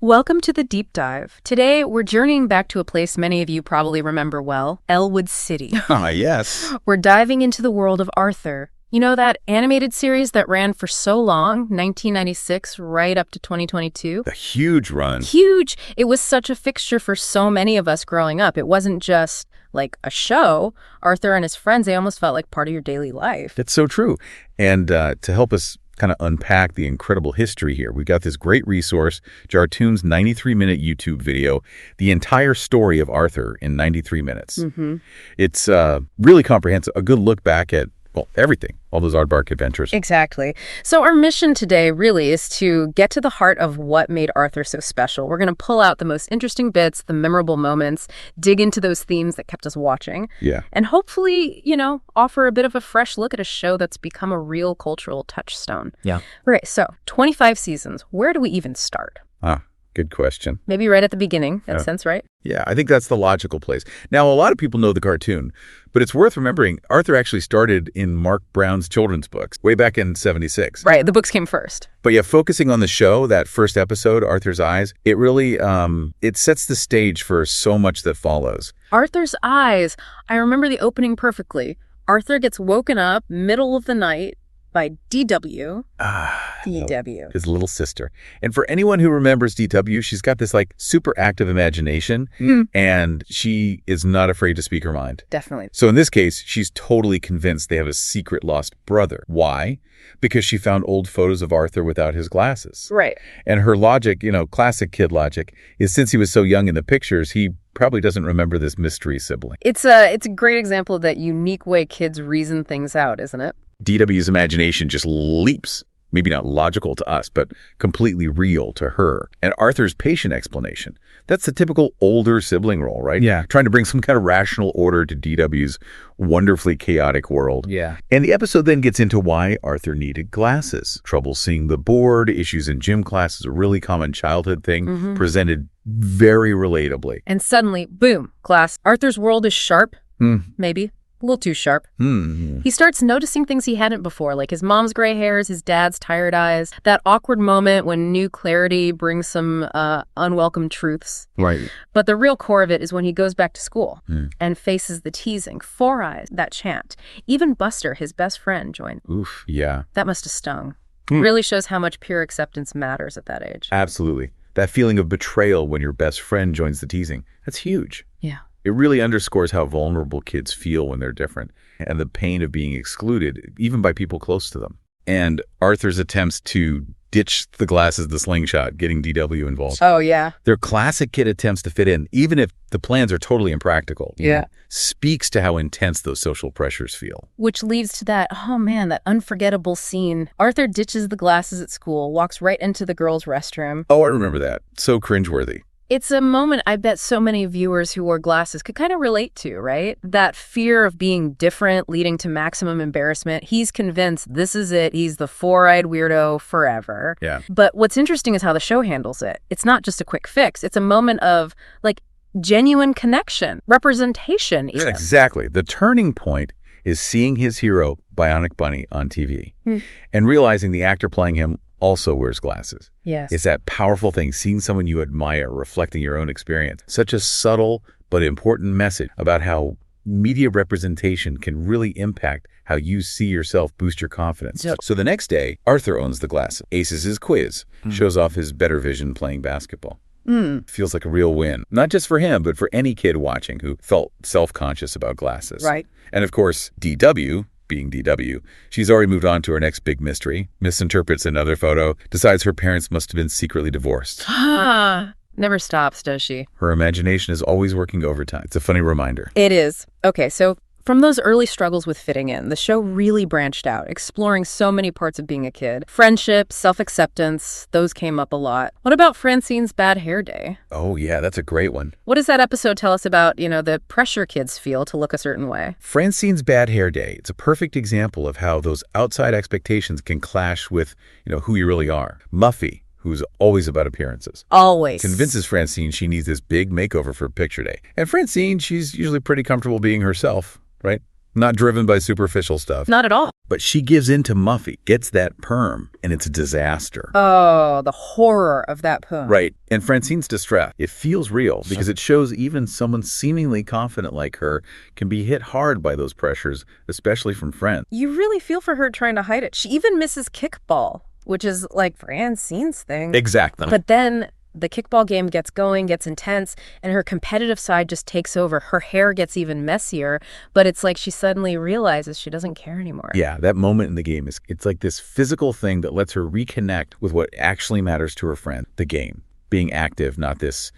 Welcome to the Deep Dive. Today, we're journeying back to a place many of you probably remember well, Elwood City. Ah, yes. We're diving into the world of Arthur. You know that animated series that ran for so long, 1996 right up to 2022? A huge run. Huge. It was such a fixture for so many of us growing up. It wasn't just like a show. Arthur and his friends, they almost felt like part of your daily life. That's so true. And to help us kind of unpack the incredible history here, we've got this great resource, Jartoon's 93-minute YouTube video, the entire story of Arthur in 93 minutes. It's really comprehensive, a good look back at, well, everything, all those aardvark adventures. Exactly. So our mission today really is to get to the heart of what made Arthur so special. We're going to pull out the most interesting bits, the memorable moments, dig into those themes that kept us watching. Yeah. And hopefully, offer a bit of a fresh look at a show that's become a real cultural touchstone. Yeah. Okay, so 25 seasons. Where do we even start? Good question. Maybe right at the beginning, in a sense, right? Yeah, I think that's the logical place. Now, a lot of people know the cartoon, but it's worth remembering Arthur actually started in Marc Brown's children's books way back in 76. Right, the books came first. But yeah, focusing on the show, that first episode, Arthur's Eyes, it really, it sets the stage for so much that follows. Arthur's Eyes. I remember the opening perfectly. Arthur gets woken up middle of the night by DW. DW. His little sister. And for anyone who remembers DW, she's got this super active imagination, and she is not afraid to speak her mind. Definitely. So in this case, she's totally convinced they have a secret lost brother. Why? Because she found old photos of Arthur without his glasses. Right. And her logic, classic kid logic, is since he was so young in the pictures, he probably doesn't remember this mystery sibling. It's a great example of that unique way kids reason things out, isn't it? DW's imagination just leaps. Maybe not logical to us, but completely real to her. And Arthur's patient explanation. That's the typical older sibling role, right? Yeah. Trying to bring some kind of rational order to DW's wonderfully chaotic world. Yeah. And the episode then gets into why Arthur needed glasses. Trouble seeing the board, issues in gym class is a really common childhood thing, presented very relatably. And suddenly, boom, class. Arthur's world is sharp, maybe. A little too sharp. He starts noticing things he hadn't before, like his mom's gray hairs, his dad's tired eyes, that awkward moment when new clarity brings some unwelcome truths. Right. But the real core of it is when he goes back to school and faces the teasing, Four Eyes, that chant. Even Buster, his best friend, joined. Oof, yeah. That must have stung. Really shows how much pure acceptance matters at that age. Absolutely. That feeling of betrayal when your best friend joins the teasing, that's huge. Yeah. It really underscores how vulnerable kids feel when they're different and the pain of being excluded, even by people close to them. And Arthur's attempts to ditch the glasses, the slingshot, getting DW involved. Oh, yeah. They're classic kid attempts to fit in, even if the plans are totally impractical. Speaks to how intense those social pressures feel. Which leads to that unforgettable scene. Arthur ditches the glasses at school, walks right into the girls' restroom. Oh, I remember that. So cringeworthy. It's a moment I bet so many viewers who wore glasses could kind of relate to, right? That fear of being different leading to maximum embarrassment. He's convinced this is it. He's the four-eyed weirdo forever. Yeah. But what's interesting is how the show handles it. It's not just a quick fix. It's a moment of, genuine connection, representation. Yeah, exactly. The turning point is seeing his hero, Bionic Bunny, on TV and realizing the actor playing him also wears glasses. Yes. It's that powerful thing, seeing someone you admire reflecting your own experience. Such a subtle but important message about how media representation can really impact how you see yourself, boost your confidence. So the next day, Arthur owns the glasses, aces his quiz, shows off his better vision playing basketball. Feels like a real win. Not just for him, but for any kid watching who felt self-conscious about glasses. Right. And of course, DW, being DW, she's already moved on to her next big mystery, misinterprets another photo, decides her parents must have been secretly divorced. Never stops, does she? Her imagination is always working overtime. It's a funny reminder. It is. Okay, so from those early struggles with fitting in, the show really branched out, exploring so many parts of being a kid. Friendship, self-acceptance, those came up a lot. What about Francine's bad hair day? Oh, yeah, that's a great one. What does that episode tell us about, the pressure kids feel to look a certain way? Francine's bad hair day. It's a perfect example of how those outside expectations can clash with, who you really are. Muffy, who's always about appearances. Always. Convinces Francine she needs this big makeover for picture day. And Francine, she's usually pretty comfortable being herself, right? Not driven by superficial stuff. Not at all. But she gives in to Muffy, gets that perm, and it's a disaster. Oh, the horror of that perm. Right. And Francine's distress, it feels real because it shows even someone seemingly confident like her can be hit hard by those pressures, especially from friends. You really feel for her trying to hide it. She even misses kickball, which is like Francine's thing. Exactly. But then the kickball game gets going, gets intense, and her competitive side just takes over. Her hair gets even messier, but it's like she suddenly realizes she doesn't care anymore. Yeah, that moment in the game it's like this physical thing that lets her reconnect with what actually matters to her friend, the game. Being active, not this,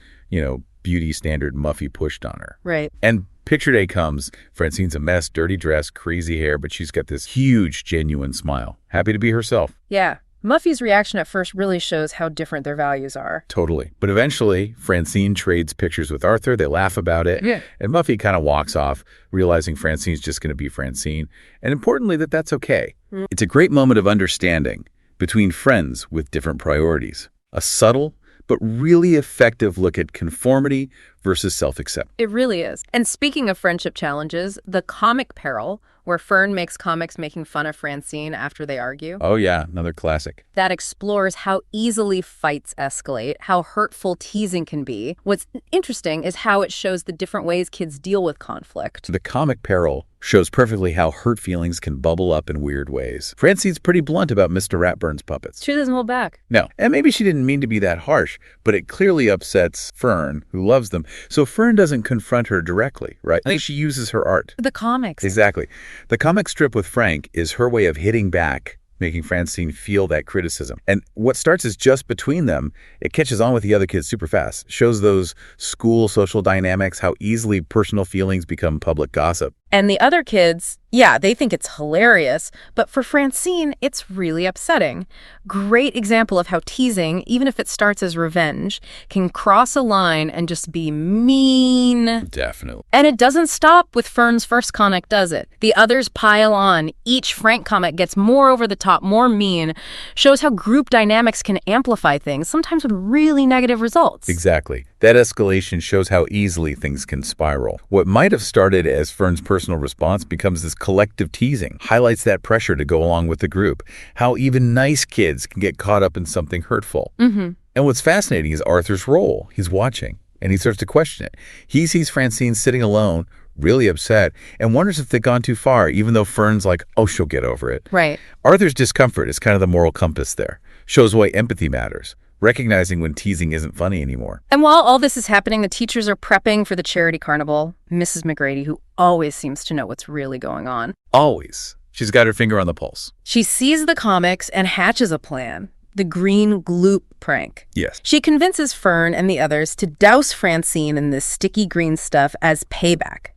beauty standard Muffy pushed on her. Right. And picture day comes. Francine's a mess, dirty dress, crazy hair, but she's got this huge, genuine smile. Happy to be herself. Yeah. Muffy's reaction at first really shows how different their values are. Totally. But eventually, Francine trades pictures with Arthur. They laugh about it. Yeah. And Muffy kind of walks off, realizing Francine's just going to be Francine. And importantly, that's okay. It's a great moment of understanding between friends with different priorities. A subtle but really effective look at conformity versus self-acceptance. It really is. And speaking of friendship challenges, the comic peril, where Fern makes comics making fun of Francine after they argue. Oh yeah, another classic. That explores how easily fights escalate, how hurtful teasing can be. What's interesting is how it shows the different ways kids deal with conflict. The comic peril shows perfectly how hurt feelings can bubble up in weird ways. Francine's pretty blunt about Mr. Ratburn's puppets. She doesn't hold back. No, and maybe she didn't mean to be that harsh, but it clearly upsets Fern, who loves them. So Fern doesn't confront her directly, right? I think she uses her art. The comics. Exactly. The comic strip with Frank is her way of hitting back, making Francine feel that criticism. And what starts as just between them, it catches on with the other kids super fast. Shows those school social dynamics, how easily personal feelings become public gossip. And the other kids, yeah, they think it's hilarious, but for Francine, it's really upsetting. Great example of how teasing, even if it starts as revenge, can cross a line and just be mean. Definitely. And it doesn't stop with Fern's first comic, does it? The others pile on. Each Frank comic gets more over the top, more mean, shows how group dynamics can amplify things, sometimes with really negative results. Exactly. That escalation shows how easily things can spiral. What might have started as Fern's personal response becomes this collective teasing, highlights that pressure to go along with the group, how even nice kids can get caught up in something hurtful. Mm-hmm. And what's fascinating is Arthur's role. He's watching, and he starts to question it. He sees Francine sitting alone, really upset, and wonders if they've gone too far, even though Fern's like, oh, she'll get over it. Right. Arthur's discomfort is kind of the moral compass there. Shows why empathy matters. Recognizing when teasing isn't funny anymore. And while all this is happening, the teachers are prepping for the charity carnival. Mrs. McGrady, who always seems to know what's really going on. Always. She's got her finger on the pulse. She sees the comics and hatches a plan. The green gloop prank. Yes. She convinces Fern and the others to douse Francine in this sticky green stuff as payback.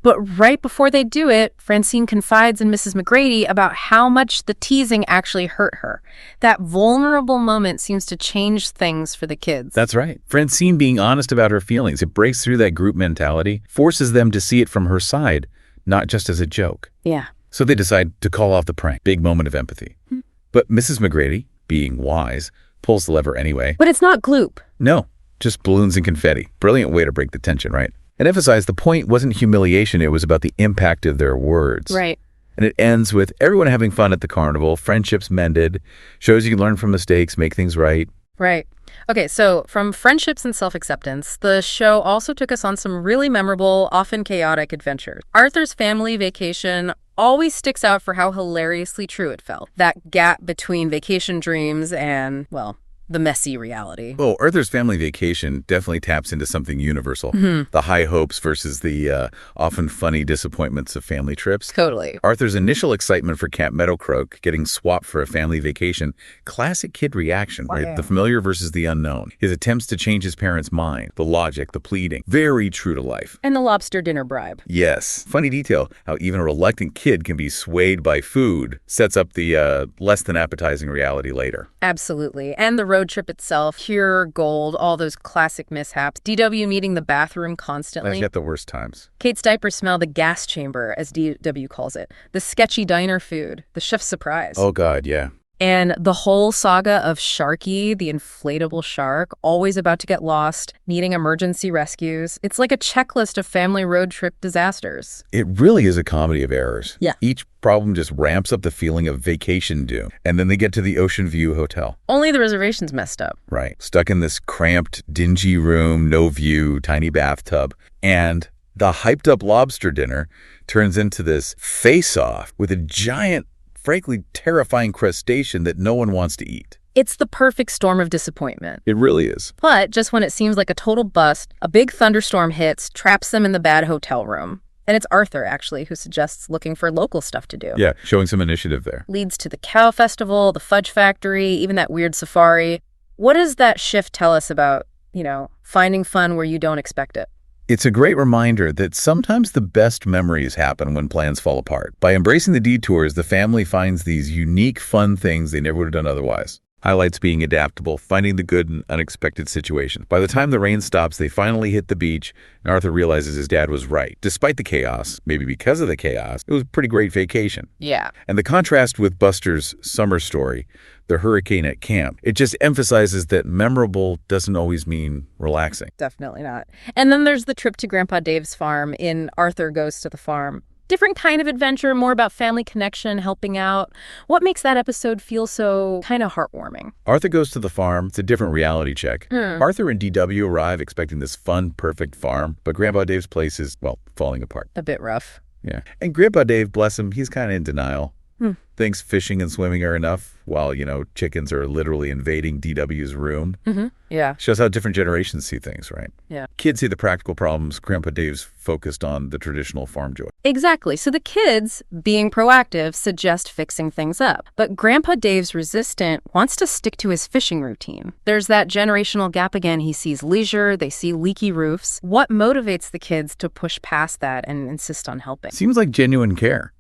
But right before they do it, Francine confides in Mrs. McGrady about how much the teasing actually hurt her. That vulnerable moment seems to change things for the kids. That's right. Francine being honest about her feelings, it breaks through that group mentality, forces them to see it from her side, not just as a joke. Yeah. So they decide to call off the prank. Big moment of empathy. But Mrs. McGrady, being wise, pulls the lever anyway. But it's not gloop. No, just balloons and confetti. Brilliant way to break the tension, right? And emphasize the point wasn't humiliation, it was about the impact of their words. Right. And it ends with everyone having fun at the carnival, friendships mended, shows you can learn from mistakes, make things right. Right. Okay, so from friendships and self-acceptance, the show also took us on some really memorable, often chaotic adventures. Arthur's family vacation always sticks out for how hilariously true it felt. That gap between vacation dreams and, well, the messy reality. Oh, Arthur's family vacation definitely taps into something universal. Mm-hmm. The high hopes versus the often funny disappointments of family trips. Totally. Arthur's initial excitement for Camp Meadowcroak getting swapped for a family vacation. Classic kid reaction, right? Yeah. The familiar versus the unknown. His attempts to change his parents' mind. The logic, the pleading. Very true to life. And the lobster dinner bribe. Yes. Funny detail, how even a reluctant kid can be swayed by food. Sets up the less than appetizing reality later. Absolutely. And the road trip itself, pure gold, all those classic mishaps. DW meeting the bathroom constantly. I get the worst times. Kate's diaper smell, the gas chamber, as DW calls it. The sketchy diner food, the chef's surprise. Oh, God, yeah. And the whole saga of Sharky, the inflatable shark, always about to get lost, needing emergency rescues. It's like a checklist of family road trip disasters. It really is a comedy of errors. Yeah. Each problem just ramps up the feeling of vacation doom. And then they get to the Ocean View Hotel. Only the reservation's messed up. Right. Stuck in this cramped, dingy room, no view, tiny bathtub. And the hyped-up lobster dinner turns into this face-off with a giant, frankly terrifying crustacean that no one wants to eat. It's the perfect storm of disappointment. It really is. But just when it seems like a total bust, a big thunderstorm hits, traps them in the bad hotel room. And it's Arthur, actually, who suggests looking for local stuff to do. Yeah, showing some initiative there. Leads to the cow festival, the fudge factory, even that weird safari. What does that shift tell us about, finding fun where you don't expect it? It's a great reminder that sometimes the best memories happen when plans fall apart. By embracing the detours, the family finds these unique, fun things they never would have done otherwise. Highlights being adaptable, finding the good in unexpected situations. By the time the rain stops, they finally hit the beach, and Arthur realizes his dad was right. Despite the chaos, maybe because of the chaos, it was a pretty great vacation. Yeah. And the contrast with Buster's summer story, the hurricane at camp, it just emphasizes that memorable doesn't always mean relaxing. Definitely not. And then there's the trip to Grandpa Dave's farm in Arthur Goes to the Farm. Different kind of adventure, more about family connection, helping out. What makes that episode feel so kind of heartwarming? Arthur Goes to the Farm. It's a different reality check. Arthur and DW arrive expecting this fun, perfect farm, but Grandpa Dave's place is, falling apart. A bit rough. Yeah. And Grandpa Dave, bless him, he's kind of in denial. Thinks fishing and swimming are enough while, chickens are literally invading DW's room. Yeah. Shows how different generations see things, right? Yeah. Kids see the practical problems. Grandpa Dave's focused on the traditional farm joy. Exactly. So the kids, being proactive, suggest fixing things up. But Grandpa Dave's resistant wants to stick to his fishing routine. There's that generational gap again. He sees leisure. They see leaky roofs. What motivates the kids to push past that and insist on helping? Seems like genuine care.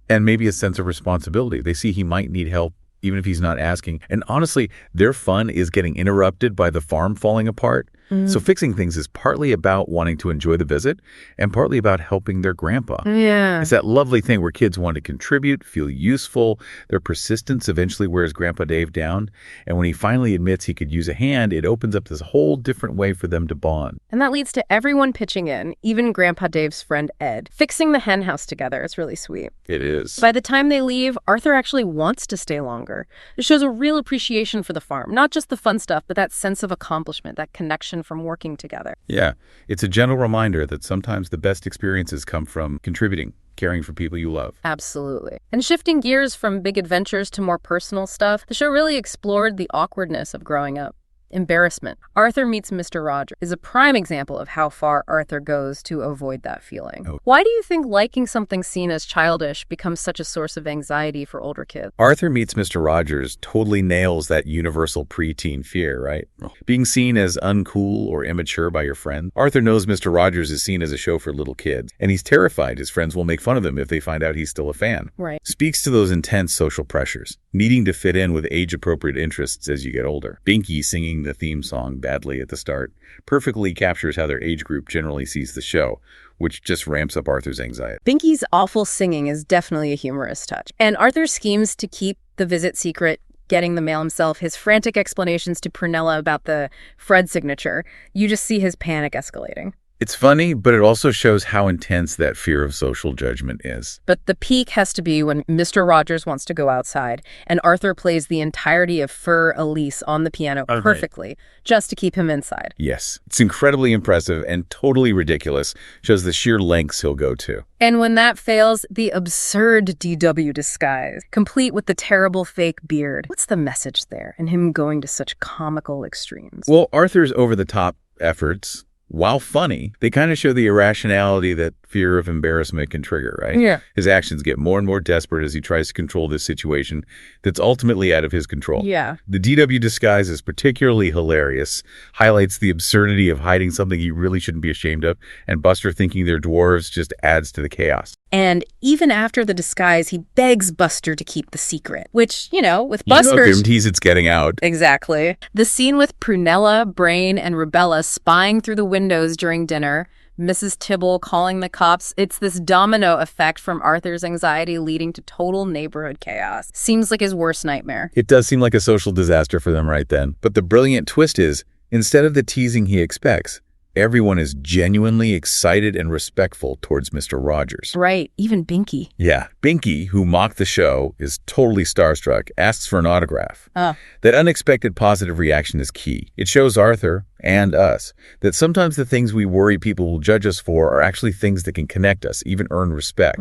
And maybe a sense of responsibility. They see he might need help even if he's not asking. And honestly, their fun is getting interrupted by the farm falling apart. So fixing things is partly about wanting to enjoy the visit and partly about helping their grandpa. Yeah. It's that lovely thing where kids want to contribute, feel useful. Their persistence eventually wears Grandpa Dave down. And when he finally admits he could use a hand, it opens up this whole different way for them to bond. And that leads to everyone pitching in, even Grandpa Dave's friend Ed, fixing the hen house together. It's really sweet. It is. By the time they leave, Arthur actually wants to stay longer. It shows a real appreciation for the farm, not just the fun stuff, but that sense of accomplishment, that connection from working together. Yeah, it's a gentle reminder that sometimes the best experiences come from contributing, caring for people you love. Absolutely. And shifting gears from big adventures to more personal stuff, the show really explored the awkwardness of growing up. Embarrassment. Arthur Meets Mr. Rogers is a prime example of how far Arthur goes to avoid that feeling. Why do you think liking something seen as childish becomes such a source of anxiety for older kids? Arthur Meets Mr. Rogers totally nails that universal preteen fear, right? Being seen as uncool or immature by your friend. Arthur knows Mr. Rogers is seen as a show for little kids, and he's terrified his friends will make fun of him if they find out he's still a fan. Right. Speaks to those intense social pressures, needing to fit in with age-appropriate interests as you get older. Binky singing the theme song badly at the start perfectly captures how their age group generally sees the show, which just ramps up Arthur's anxiety. Binky's awful singing is definitely a humorous touch. And Arthur schemes to keep the visit secret, getting the mail himself, his frantic explanations to Prunella about the Fred signature. You just see his panic escalating. It's funny, but it also shows how intense that fear of social judgment is. But the peak has to be when Mr. Rogers wants to go outside, and Arthur plays the entirety of Fur Elise on the piano perfectly, just to keep him inside. Yes. It's incredibly impressive and totally ridiculous. Shows the sheer lengths he'll go to. And when that fails, the absurd DW disguise, complete with the terrible fake beard. What's the message there in him going to such comical extremes? Well, Arthur's over-the-top efforts, while funny, they kind of show the irrationality that fear of embarrassment can trigger, right? Yeah. His actions get more and more desperate as he tries to control this situation that's ultimately out of his control. Yeah. The DW disguise is particularly hilarious, highlights the absurdity of hiding something he really shouldn't be ashamed of, and Buster thinking they're dwarves just adds to the chaos. And even after the disguise, he begs Buster to keep the secret, which, with Buster... guarantees it's getting out. Exactly. The scene with Prunella, Brain, and Rubella spying through the windows during dinner, Mrs. Tibble calling the cops. It's this domino effect from Arthur's anxiety leading to total neighborhood chaos. Seems like his worst nightmare. It does seem like a social disaster for them right then. But the brilliant twist is, instead of the teasing he expects, everyone is genuinely excited and respectful towards Mr. Rogers. Right, even Binky. Yeah, Binky, who mocked the show, is totally starstruck, asks for an autograph. That unexpected positive reaction is key. It shows Arthur, and us, that sometimes the things we worry people will judge us for are actually things that can connect us, even earn respect.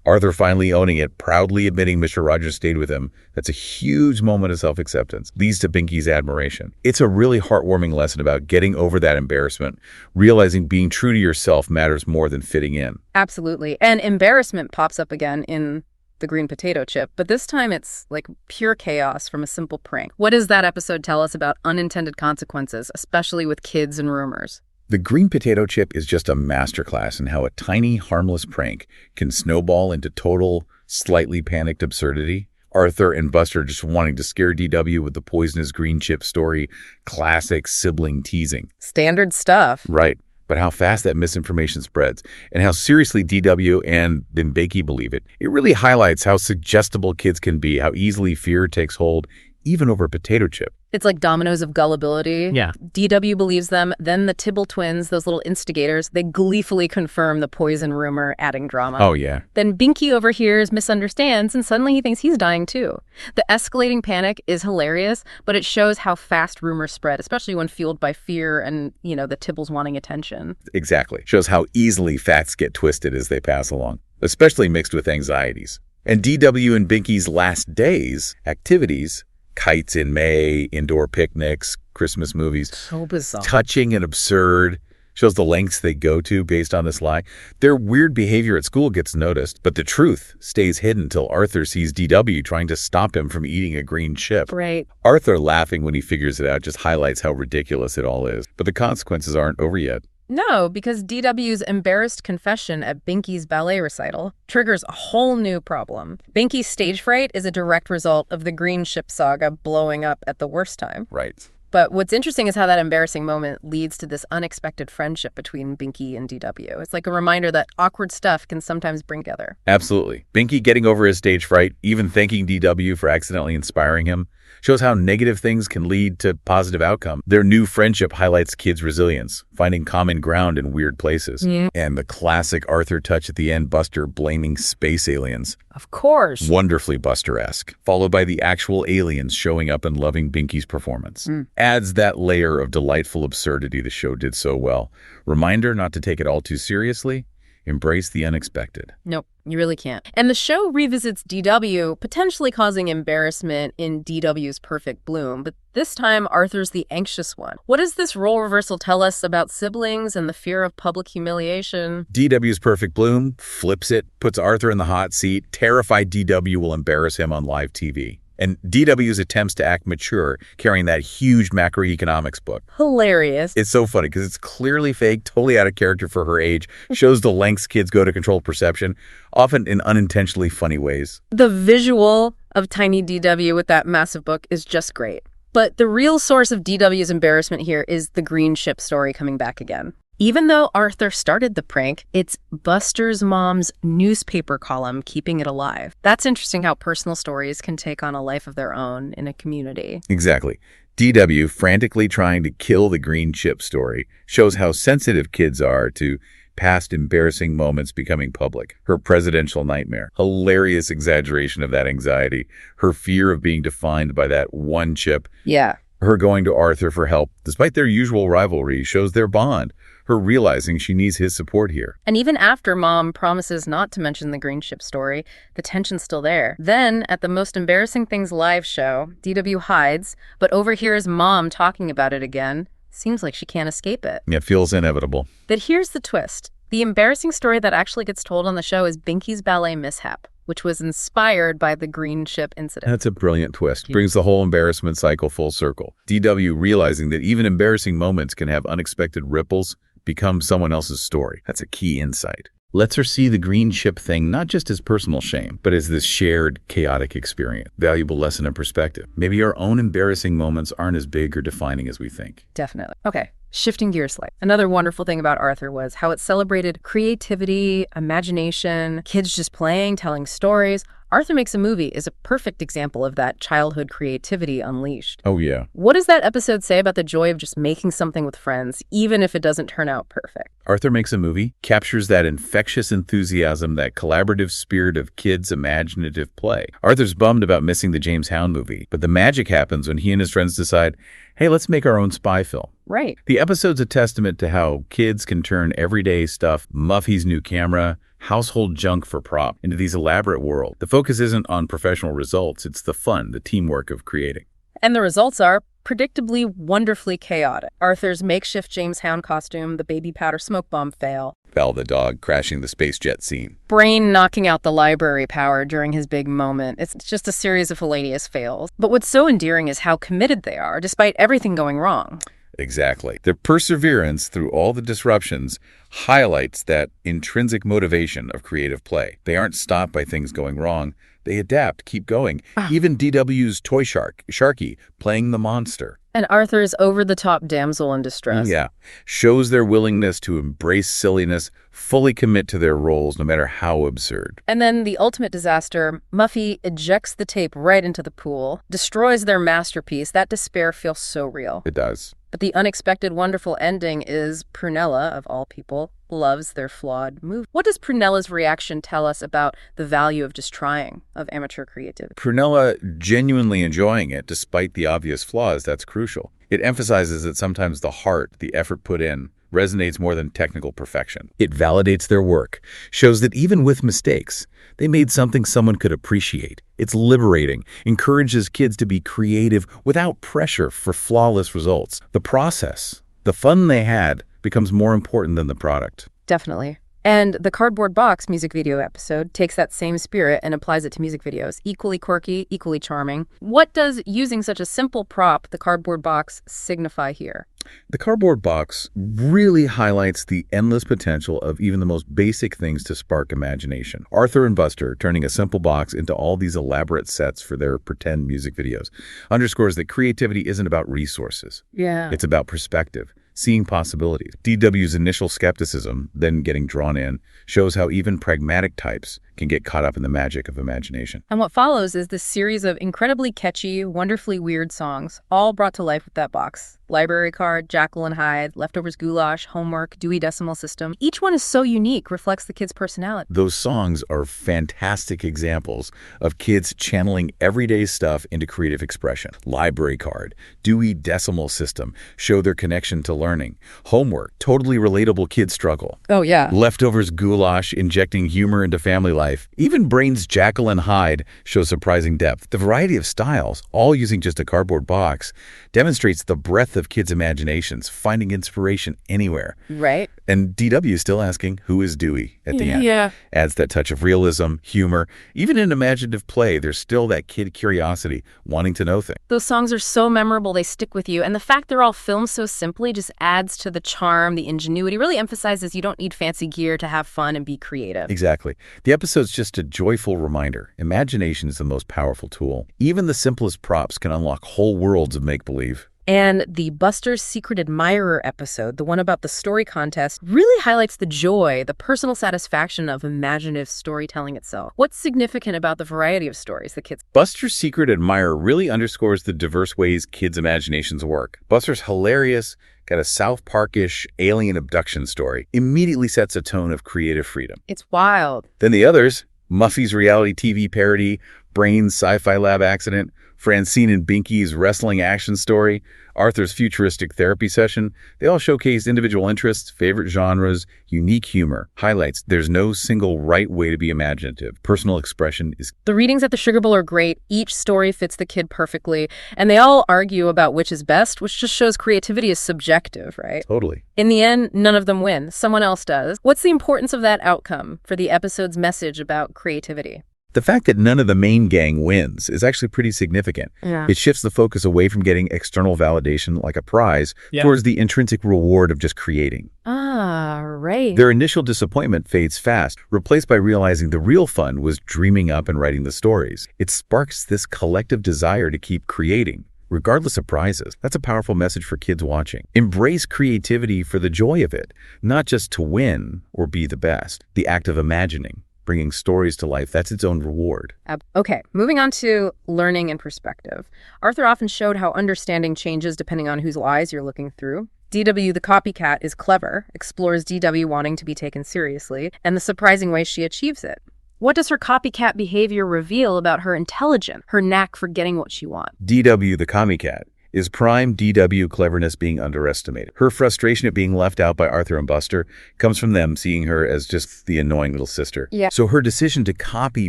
Arthur finally owning it, proudly admitting Mr. Rogers stayed with him. That's a huge moment of self-acceptance. Leads to Binky's admiration. It's a really heartwarming lesson about getting over that embarrassment, realizing being true to yourself matters more than fitting in. Absolutely. And embarrassment pops up again in the green potato chip, but this time it's like pure chaos from a simple prank. What does that episode tell us about unintended consequences, especially with kids and rumors? The green potato chip is just a masterclass in how a tiny, harmless prank can snowball into total, slightly panicked absurdity. Arthur and Buster just wanting to scare DW with the poisonous green chip story, classic sibling teasing. Standard stuff. Right. But how fast that misinformation spreads and how seriously DW and then Binky believe it. It really highlights how suggestible kids can be, how easily fear takes hold, even over a potato chip. It's like dominoes of gullibility. Yeah. DW believes them. Then the Tibble twins, those little instigators, they gleefully confirm the poison rumor, adding drama. Oh, yeah. Then Binky overhears, misunderstands, and suddenly he thinks he's dying too. The escalating panic is hilarious, but it shows how fast rumors spread, especially when fueled by fear and, the Tibbles wanting attention. Exactly. Shows how easily facts get twisted as they pass along, especially mixed with anxieties. And DW and Binky's last days, activities, kites in May, indoor picnics, Christmas movies. So bizarre. Touching and absurd. Shows the lengths they go to based on this lie. Their weird behavior at school gets noticed, but the truth stays hidden till Arthur sees DW trying to stop him from eating a green chip. Right. Arthur laughing when he figures it out just highlights how ridiculous it all is. But the consequences aren't over yet. No, because DW's embarrassed confession at Binky's ballet recital triggers a whole new problem. Binky's stage fright is a direct result of the green ship saga blowing up at the worst time. Right. But what's interesting is how that embarrassing moment leads to this unexpected friendship between Binky and DW. It's like a reminder that awkward stuff can sometimes bring together. Absolutely. Binky getting over his stage fright, even thanking DW for accidentally inspiring him, shows how negative things can lead to positive outcome. Their new friendship highlights kids' resilience, finding common ground in weird places. Yeah. And the classic Arthur touch at the end, Buster blaming space aliens. Of course. Wonderfully Buster-esque, followed by the actual aliens showing up and loving Binky's performance. Adds that layer of delightful absurdity the show did so well. Reminder not to take it all too seriously. Embrace the unexpected. Nope, you really can't. And the show revisits DW, potentially causing embarrassment in DW's perfect bloom, but this time Arthur's the anxious one. What does this role reversal tell us about siblings and the fear of public humiliation? DW's perfect bloom flips it, puts Arthur in the hot seat. Terrified DW will embarrass him on live TV. And DW's attempts to act mature, carrying that huge macroeconomics book. Hilarious. It's so funny because it's clearly fake, totally out of character for her age, shows the lengths kids go to control perception, often in unintentionally funny ways. The visual of tiny DW with that massive book is just great. But the real source of DW's embarrassment here is the green ship story coming back again. Even though Arthur started the prank, it's Buster's mom's newspaper column keeping it alive. That's interesting how personal stories can take on a life of their own in a community. Exactly. DW frantically trying to kill the green chip story shows how sensitive kids are to past embarrassing moments becoming public. Her presidential nightmare. Hilarious exaggeration of that anxiety. Her fear of being defined by that one chip. Yeah. Her going to Arthur for help, despite their usual rivalry, shows their bond. Her realizing she needs his support here. And even after Mom promises not to mention the green ship story, the tension's still there. Then, at the Most Embarrassing Things live show, DW hides, but overhears Mom talking about it again. Seems like she can't escape it. It feels inevitable. But here's the twist. The embarrassing story that actually gets told on the show is Binky's ballet mishap, which was inspired by the green ship incident. That's a brilliant twist. Brings the whole embarrassment cycle full circle. DW realizing that even embarrassing moments can have unexpected ripples, become someone else's story. That's a key insight. Lets her see the green ship thing not just as personal shame, but as this shared, chaotic experience. Valuable lesson and perspective. Maybe our own embarrassing moments aren't as big or defining as we think. Definitely. Okay. Shifting gears slightly. Another wonderful thing about Arthur was how it celebrated creativity, imagination, kids just playing, telling stories. Arthur Makes a Movie is a perfect example of that childhood creativity unleashed. Oh, yeah. What does that episode say about the joy of just making something with friends, even if it doesn't turn out perfect? Arthur Makes a Movie captures that infectious enthusiasm, that collaborative spirit of kids' imaginative play. Arthur's bummed about missing the James Hound movie, but the magic happens when he and his friends decide, hey, let's make our own spy film. Right. The episode's a testament to how kids can turn everyday stuff, Muffy's new camera, household junk for prop, into these elaborate worlds. The focus isn't on professional results, it's the fun, the teamwork of creating. And the results are predictably wonderfully chaotic. Arthur's makeshift James Hound costume, the baby powder smoke bomb fail. Val the dog crashing the space jet scene. Brain knocking out the library power during his big moment. It's just a series of hilarious fails. But what's so endearing is how committed they are, despite everything going wrong. Exactly. Their perseverance through all the disruptions highlights that intrinsic motivation of creative play. They aren't stopped by things going wrong. They adapt, keep going. Even DW's Toy Sharky, playing the monster. And Arthur's over-the-top damsel in distress. Yeah. Shows their willingness to embrace silliness, fully commit to their roles, no matter how absurd. And then the ultimate disaster, Muffy ejects the tape right into the pool, destroys their masterpiece. That despair feels so real. It does. But the unexpected, wonderful ending is Prunella, of all people, loves their flawed movie. What does Prunella's reaction tell us about the value of just trying, of amateur creativity? Prunella genuinely enjoying it despite the obvious flaws, that's crucial. It emphasizes that sometimes the heart, the effort put in, resonates more than technical perfection. It validates their work, shows that even with mistakes, they made something someone could appreciate. It's liberating, encourages kids to be creative without pressure for flawless results. The process, the fun they had, becomes more important than the product. Definitely. And the Cardboard Box music video episode takes that same spirit and applies it to music videos. Equally quirky, equally charming. What does using such a simple prop, the cardboard box, signify here? The cardboard box really highlights the endless potential of even the most basic things to spark imagination. Arthur and Buster turning a simple box into all these elaborate sets for their pretend music videos underscores that creativity isn't about resources. Yeah. It's about perspective, seeing possibilities. DW's initial skepticism, then getting drawn in, shows how even pragmatic types can get caught up in the magic of imagination. And what follows is this series of incredibly catchy, wonderfully weird songs, all brought to life with that box. Library Card, Jekyll and Hyde, Leftovers Goulash, Homework, Dewey Decimal System. Each one is so unique, reflects the kid's personality. Those songs are fantastic examples of kids channeling everyday stuff into creative expression. Library Card, Dewey Decimal System show their connection to learning. Homework, totally relatable kid struggle. Oh, yeah. Leftovers Goulash, injecting humor into family life. Even Brain's Jekyll and Hyde show surprising depth. The variety of styles, all using just a cardboard box, demonstrates the breadth of kids' imaginations, finding inspiration anywhere. Right. And DW is still asking, who is Dewey at the end? Yeah. Adds that touch of realism, humor. Even in imaginative play, there's still that kid curiosity, wanting to know things. Those songs are so memorable, they stick with you. And the fact they're all filmed so simply just adds to the charm, the ingenuity, really emphasizes you don't need fancy gear to have fun and be creative. Exactly. The episode's just a joyful reminder. Imagination is the most powerful tool. Even the simplest props can unlock whole worlds of make-believe. And the Buster's Secret Admirer episode, the one about the story contest, really highlights the joy, the personal satisfaction of imaginative storytelling itself. What's significant about the variety of stories the kids... Buster's Secret Admirer really underscores the diverse ways kids' imaginations work. Buster's hilarious, got a South Park-ish alien abduction story, immediately sets a tone of creative freedom. It's wild. Then the others, Muffy's reality TV parody, Brain's sci-fi lab accident, Francine and Binky's wrestling action story, Arthur's futuristic therapy session, they all showcase individual interests, favorite genres, unique humor. Highlights there's no single right way to be imaginative. Personal expression is... The readings at the Sugar Bowl are great. Each story fits the kid perfectly. And they all argue about which is best, which just shows creativity is subjective, right? Totally. In the end, none of them win. Someone else does. What's the importance of that outcome for the episode's message about creativity? The fact that none of the main gang wins is actually pretty significant. Yeah. It shifts the focus away from getting external validation like a prize towards the intrinsic reward of just creating. Ah, right. Their initial disappointment fades fast, replaced by realizing the real fun was dreaming up and writing the stories. It sparks this collective desire to keep creating, regardless of prizes. That's a powerful message for kids watching. Embrace creativity for the joy of it, not just to win or be the best. The act of imagining, bringing stories to life, that's its own reward. Okay, moving on to learning and perspective. Arthur often showed how understanding changes depending on whose eyes you're looking through. DW, the copycat, is clever, explores DW wanting to be taken seriously, and the surprising way she achieves it. What does her copycat behavior reveal about her intelligence, her knack for getting what she wants? DW, the copycat, is prime DW cleverness being underestimated. Her frustration at being left out by Arthur and Buster comes from them seeing her as just the annoying little sister. Yeah. So her decision to copy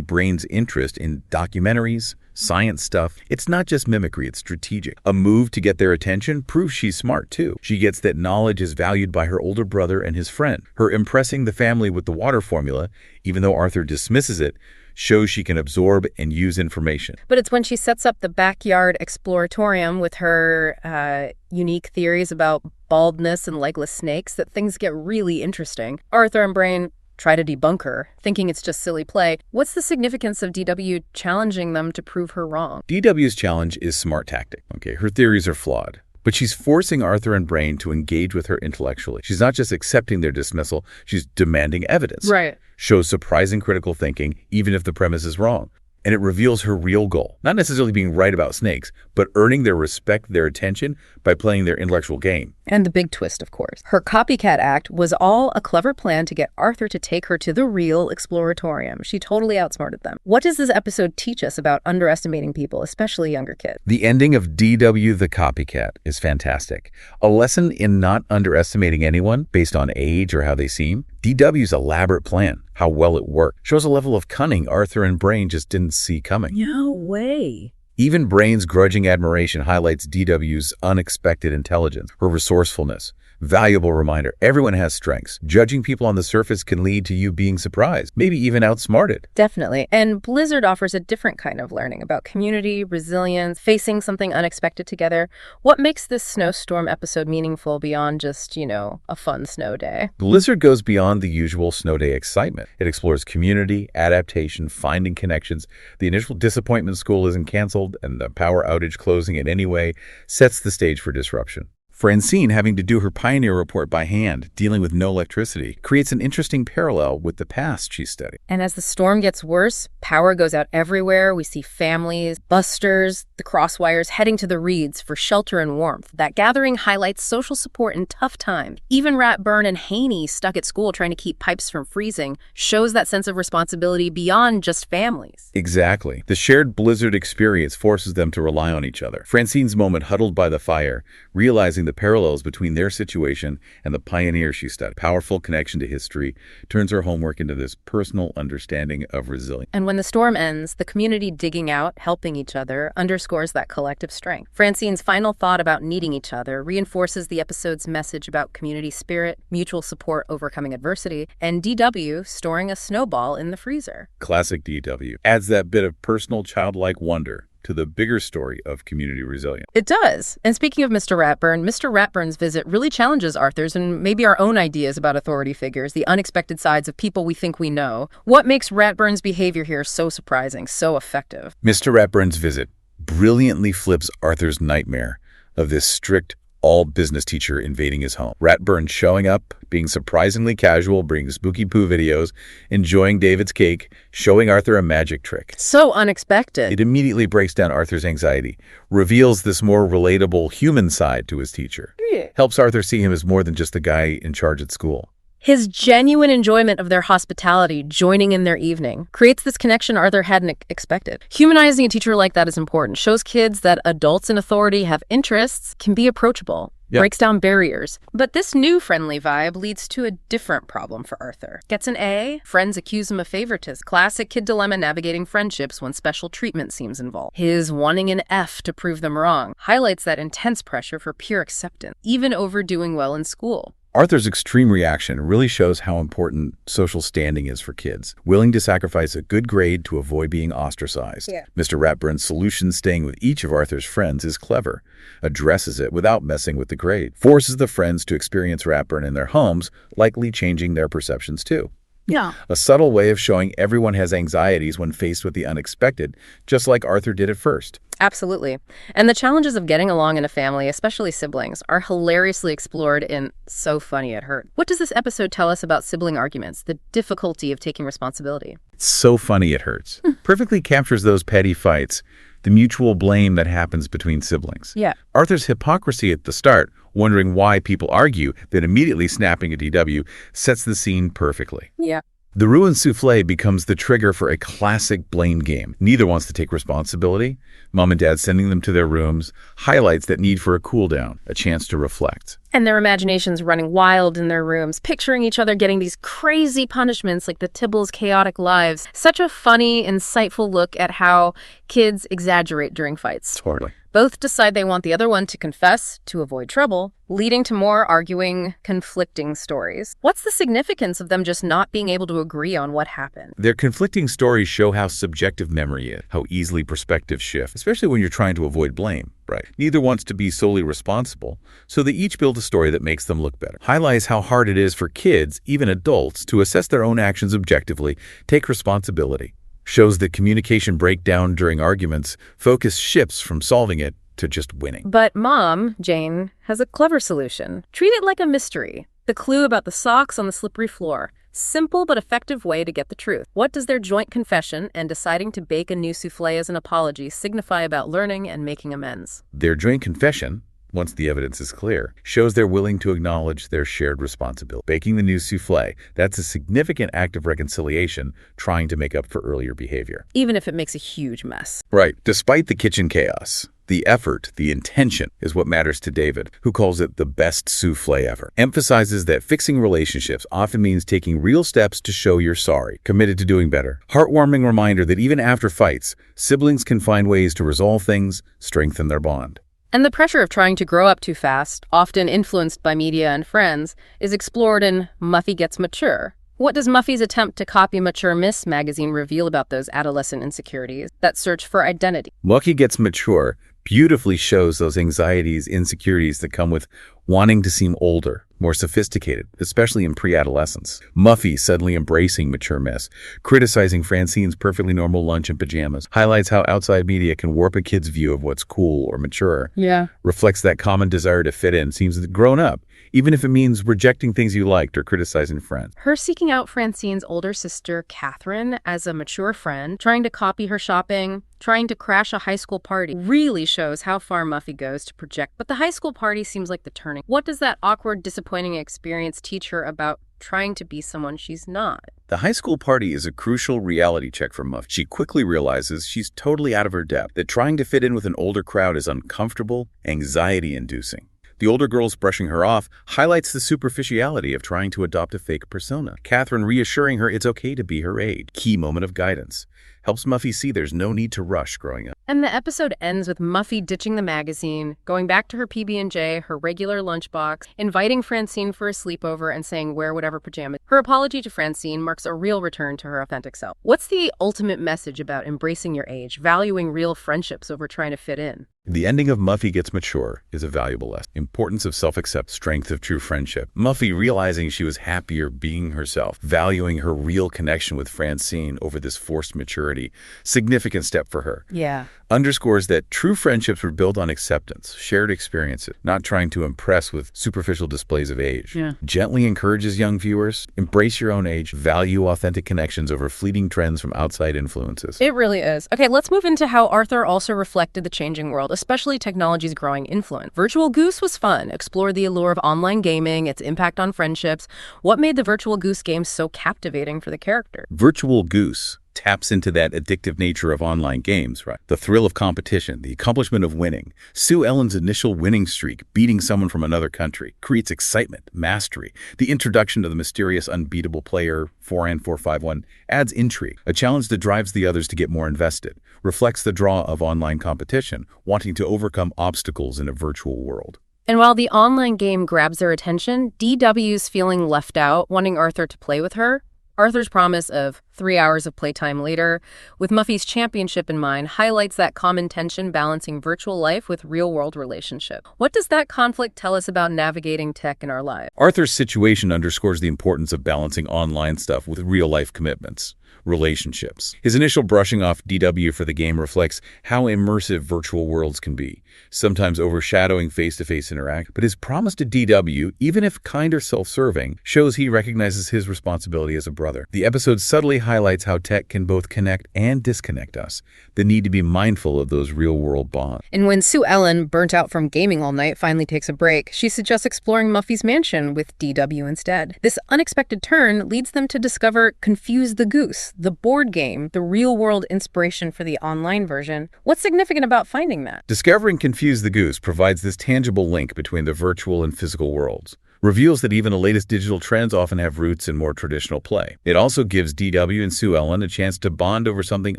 Brain's interest in documentaries, science stuff, it's not just mimicry, it's strategic. A move to get their attention proves she's smart too. She gets that knowledge is valued by her older brother and his friend. Her impressing the family with the water formula, even though Arthur dismisses it, shows she can absorb and use information. But it's when she sets up the backyard exploratorium with her unique theories about baldness and legless snakes that things get really interesting. Arthur and Brain try to debunk her, thinking it's just silly play. What's the significance of DW challenging them to prove her wrong? DW's challenge is smart tactic. Okay, her theories are flawed, but she's forcing Arthur and Brain to engage with her intellectually. She's not just accepting their dismissal, she's demanding evidence. Right. Shows surprising critical thinking, even if the premise is wrong. And it reveals her real goal. Not necessarily being right about snakes, but earning their respect, their attention by playing their intellectual game. And the big twist, of course. Her copycat act was all a clever plan to get Arthur to take her to the real exploratorium. She totally outsmarted them. What does this episode teach us about underestimating people, especially younger kids? The ending of DW the Copycat is fantastic. A lesson in not underestimating anyone based on age or how they seem. DW's elaborate plan, how well it worked, shows a level of cunning Arthur and Brain just didn't see coming. No way. Even Brain's grudging admiration highlights DW's unexpected intelligence, her resourcefulness. Valuable reminder, everyone has strengths. Judging people on the surface can lead to you being surprised, maybe even outsmarted. Definitely. And Blizzard offers a different kind of learning about community, resilience, facing something unexpected together. What makes this snowstorm episode meaningful beyond just, a fun snow day? Blizzard goes beyond the usual snow day excitement. It explores community, adaptation, finding connections. The initial disappointment school isn't canceled, and the power outage closing it anyway sets the stage for disruption. Francine having to do her pioneer report by hand, dealing with no electricity, creates an interesting parallel with the past she studied. And as the storm gets worse, power goes out everywhere. We see families, busters, the crosswires heading to the reeds for shelter and warmth. That gathering highlights social support in tough times. Even Ratburn and Haney, stuck at school trying to keep pipes from freezing, shows that sense of responsibility beyond just families. Exactly. The shared Blizzard experience forces them to rely on each other. Francine's moment huddled by the fire, realizing the parallels between their situation and the pioneer she studied. Powerful connection to history turns her homework into this personal understanding of resilience. And when the storm ends, the community digging out, helping each other, underscores that collective strength. Francine's final thought about needing each other reinforces the episode's message about community spirit, mutual support overcoming adversity, and DW storing a snowball in the freezer. Classic DW. Adds that bit of personal childlike wonder to the bigger story of community resilience. It does. And speaking of Mr. Ratburn's visit really challenges Arthur's and maybe our own ideas about authority figures, the unexpected sides of people we think we know. What makes Ratburn's behavior here so surprising, so effective? Mr. Ratburn's visit brilliantly flips Arthur's nightmare of this strict all-business teacher invading his home. Ratburn showing up, being surprisingly casual, bringing spooky poo videos, enjoying David's cake, showing Arthur a magic trick. So unexpected. It immediately breaks down Arthur's anxiety, reveals this more relatable human side to his teacher. Helps Arthur see him as more than just the guy in charge at school. His genuine enjoyment of their hospitality, joining in their evening, creates this connection Arthur hadn't expected. Humanizing a teacher like that is important. Shows kids that adults in authority have interests, can be approachable, breaks down barriers. But this new friendly vibe leads to a different problem for Arthur. Gets an A, friends accuse him of favoritism. Classic kid dilemma navigating friendships when special treatment seems involved. His wanting an F to prove them wrong highlights that intense pressure for peer acceptance, even over doing well in school. Arthur's extreme reaction really shows how important social standing is for kids, willing to sacrifice a good grade to avoid being ostracized. Mr. Ratburn's solution staying with each of Arthur's friends is clever, addresses it without messing with the grade, forces the friends to experience Ratburn in their homes, likely changing their perceptions too. Yeah. A subtle way of showing everyone has anxieties when faced with the unexpected, just like Arthur did at first. Absolutely. And the challenges of getting along in a family, especially siblings, are hilariously explored in So Funny It Hurt. What does this episode tell us about sibling arguments, the difficulty of taking responsibility? It's so funny it hurts. Perfectly captures those petty fights, the mutual blame that happens between siblings. Yeah. Arthur's hypocrisy at the start, wondering why people argue, then immediately snapping at DW, sets the scene perfectly. Yeah. The ruined souffle becomes the trigger for a classic blame game. Neither wants to take responsibility. Mom and Dad sending them to their rooms highlights that need for a cool down, a chance to reflect. And their imaginations running wild in their rooms, picturing each other getting these crazy punishments like the Tibbles' chaotic lives. Such a funny, insightful look at how kids exaggerate during fights. Totally. Both decide they want the other one to confess to avoid trouble, leading to more arguing, conflicting stories. What's the significance of them just not being able to agree on what happened? Their conflicting stories show how subjective memory is, how easily perspectives shift, especially when you're trying to avoid blame. Right. Neither wants to be solely responsible, so they each build a story that makes them look better. Highlights how hard it is for kids, even adults, to assess their own actions objectively, take responsibility. Shows that communication breakdown during arguments, focus shifts from solving it to just winning. But Mom, Jane, has a clever solution. Treat it like a mystery. The clue about the socks on the slippery floor. Simple but effective way to get the truth. What does their joint confession and deciding to bake a new souffle as an apology signify about learning and making amends? Their joint confession, once the evidence is clear, shows they're willing to acknowledge their shared responsibility. Baking the new souffle, that's a significant act of reconciliation, trying to make up for earlier behavior. Even if it makes a huge mess. Right. Despite the kitchen chaos, the effort, the intention is what matters to David, who calls it the best souffle ever. Emphasizes that fixing relationships often means taking real steps to show you're sorry, committed to doing better. Heartwarming reminder that even after fights, siblings can find ways to resolve things, strengthen their bond. And the pressure of trying to grow up too fast, often influenced by media and friends, is explored in Muffy Gets Mature. What does Muffy's attempt to copy Mature Miss magazine reveal about those adolescent insecurities, that search for identity? Muffy Gets Mature beautifully shows those anxieties, insecurities that come with wanting to seem older, more sophisticated, especially in pre-adolescence. Muffy suddenly embracing Mature Miss, criticizing Francine's perfectly normal lunch and pajamas, highlights how outside media can warp a kid's view of what's cool or mature. Yeah. Reflects that common desire to fit in, seems grown up, even if it means rejecting things you liked or criticizing friends. Her seeking out Francine's older sister, Catherine, as a mature friend, trying to copy her shopping, trying to crash a high school party, really shows how far Muffy goes to project. But the high school party seems like the turning. What does that awkward, disappointing experience teach her about trying to be someone she's not? The high school party is a crucial reality check for Muff. She quickly realizes she's totally out of her depth, that trying to fit in with an older crowd is uncomfortable, anxiety-inducing. The older girls brushing her off highlights the superficiality of trying to adopt a fake persona. Catherine reassuring her it's okay to be her age. Key moment of guidance. Helps Muffy see there's no need to rush growing up. And the episode ends with Muffy ditching the magazine, going back to her PB&J, her regular lunchbox, inviting Francine for a sleepover and saying wear whatever pajamas. Her apology to Francine marks a real return to her authentic self. What's the ultimate message about embracing your age, valuing real friendships over trying to fit in? The ending of Muffy Gets Mature is a valuable lesson. Importance of self-acceptance, strength of true friendship. Muffy realizing she was happier being herself, valuing her real connection with Francine over this forced maturity. Significant step for her. Yeah. Underscores that true friendships were built on acceptance, shared experiences, not trying to impress with superficial displays of age. Yeah. Gently encourages young viewers, embrace your own age, value authentic connections over fleeting trends from outside influences. It really is. Okay, let's move into how Arthur also reflected the changing world, especially technology's growing influence. Virtual Goose was fun. Explored the allure of online gaming, its impact on friendships. What made the Virtual Goose game so captivating for the character? Virtual Goose taps into that addictive nature of online games, right? The thrill of competition, the accomplishment of winning. Sue Ellen's initial winning streak, beating someone from another country, creates excitement, mastery. The introduction of the mysterious unbeatable player, 4N451, adds intrigue, a challenge that drives the others to get more invested, reflects the draw of online competition, wanting to overcome obstacles in a virtual world. And while the online game grabs their attention, DW's feeling left out, wanting Arthur to play with her, Arthur's promise of 3 hours of playtime later, with Muffy's championship in mind, highlights that common tension balancing virtual life with real-world relationship. What does that conflict tell us about navigating tech in our lives? Arthur's situation underscores the importance of balancing online stuff with real-life commitments. Relationships. His initial brushing off DW for the game reflects how immersive virtual worlds can be, sometimes overshadowing face-to-face interaction. But his promise to DW, even if kind or self-serving, shows he recognizes his responsibility as a brother. The episode subtly highlights how tech can both connect and disconnect us, the need to be mindful of those real-world bonds. And when Sue Ellen, burnt out from gaming all night, finally takes a break, she suggests exploring Muffy's mansion with DW instead. This unexpected turn leads them to discover Confuse the Goose, the board game, the real-world inspiration for the online version. What's significant about finding that? Discovering Confuse the Goose provides this tangible link between the virtual and physical worlds, reveals that even the latest digital trends often have roots in more traditional play. It also gives DW and Sue Ellen a chance to bond over something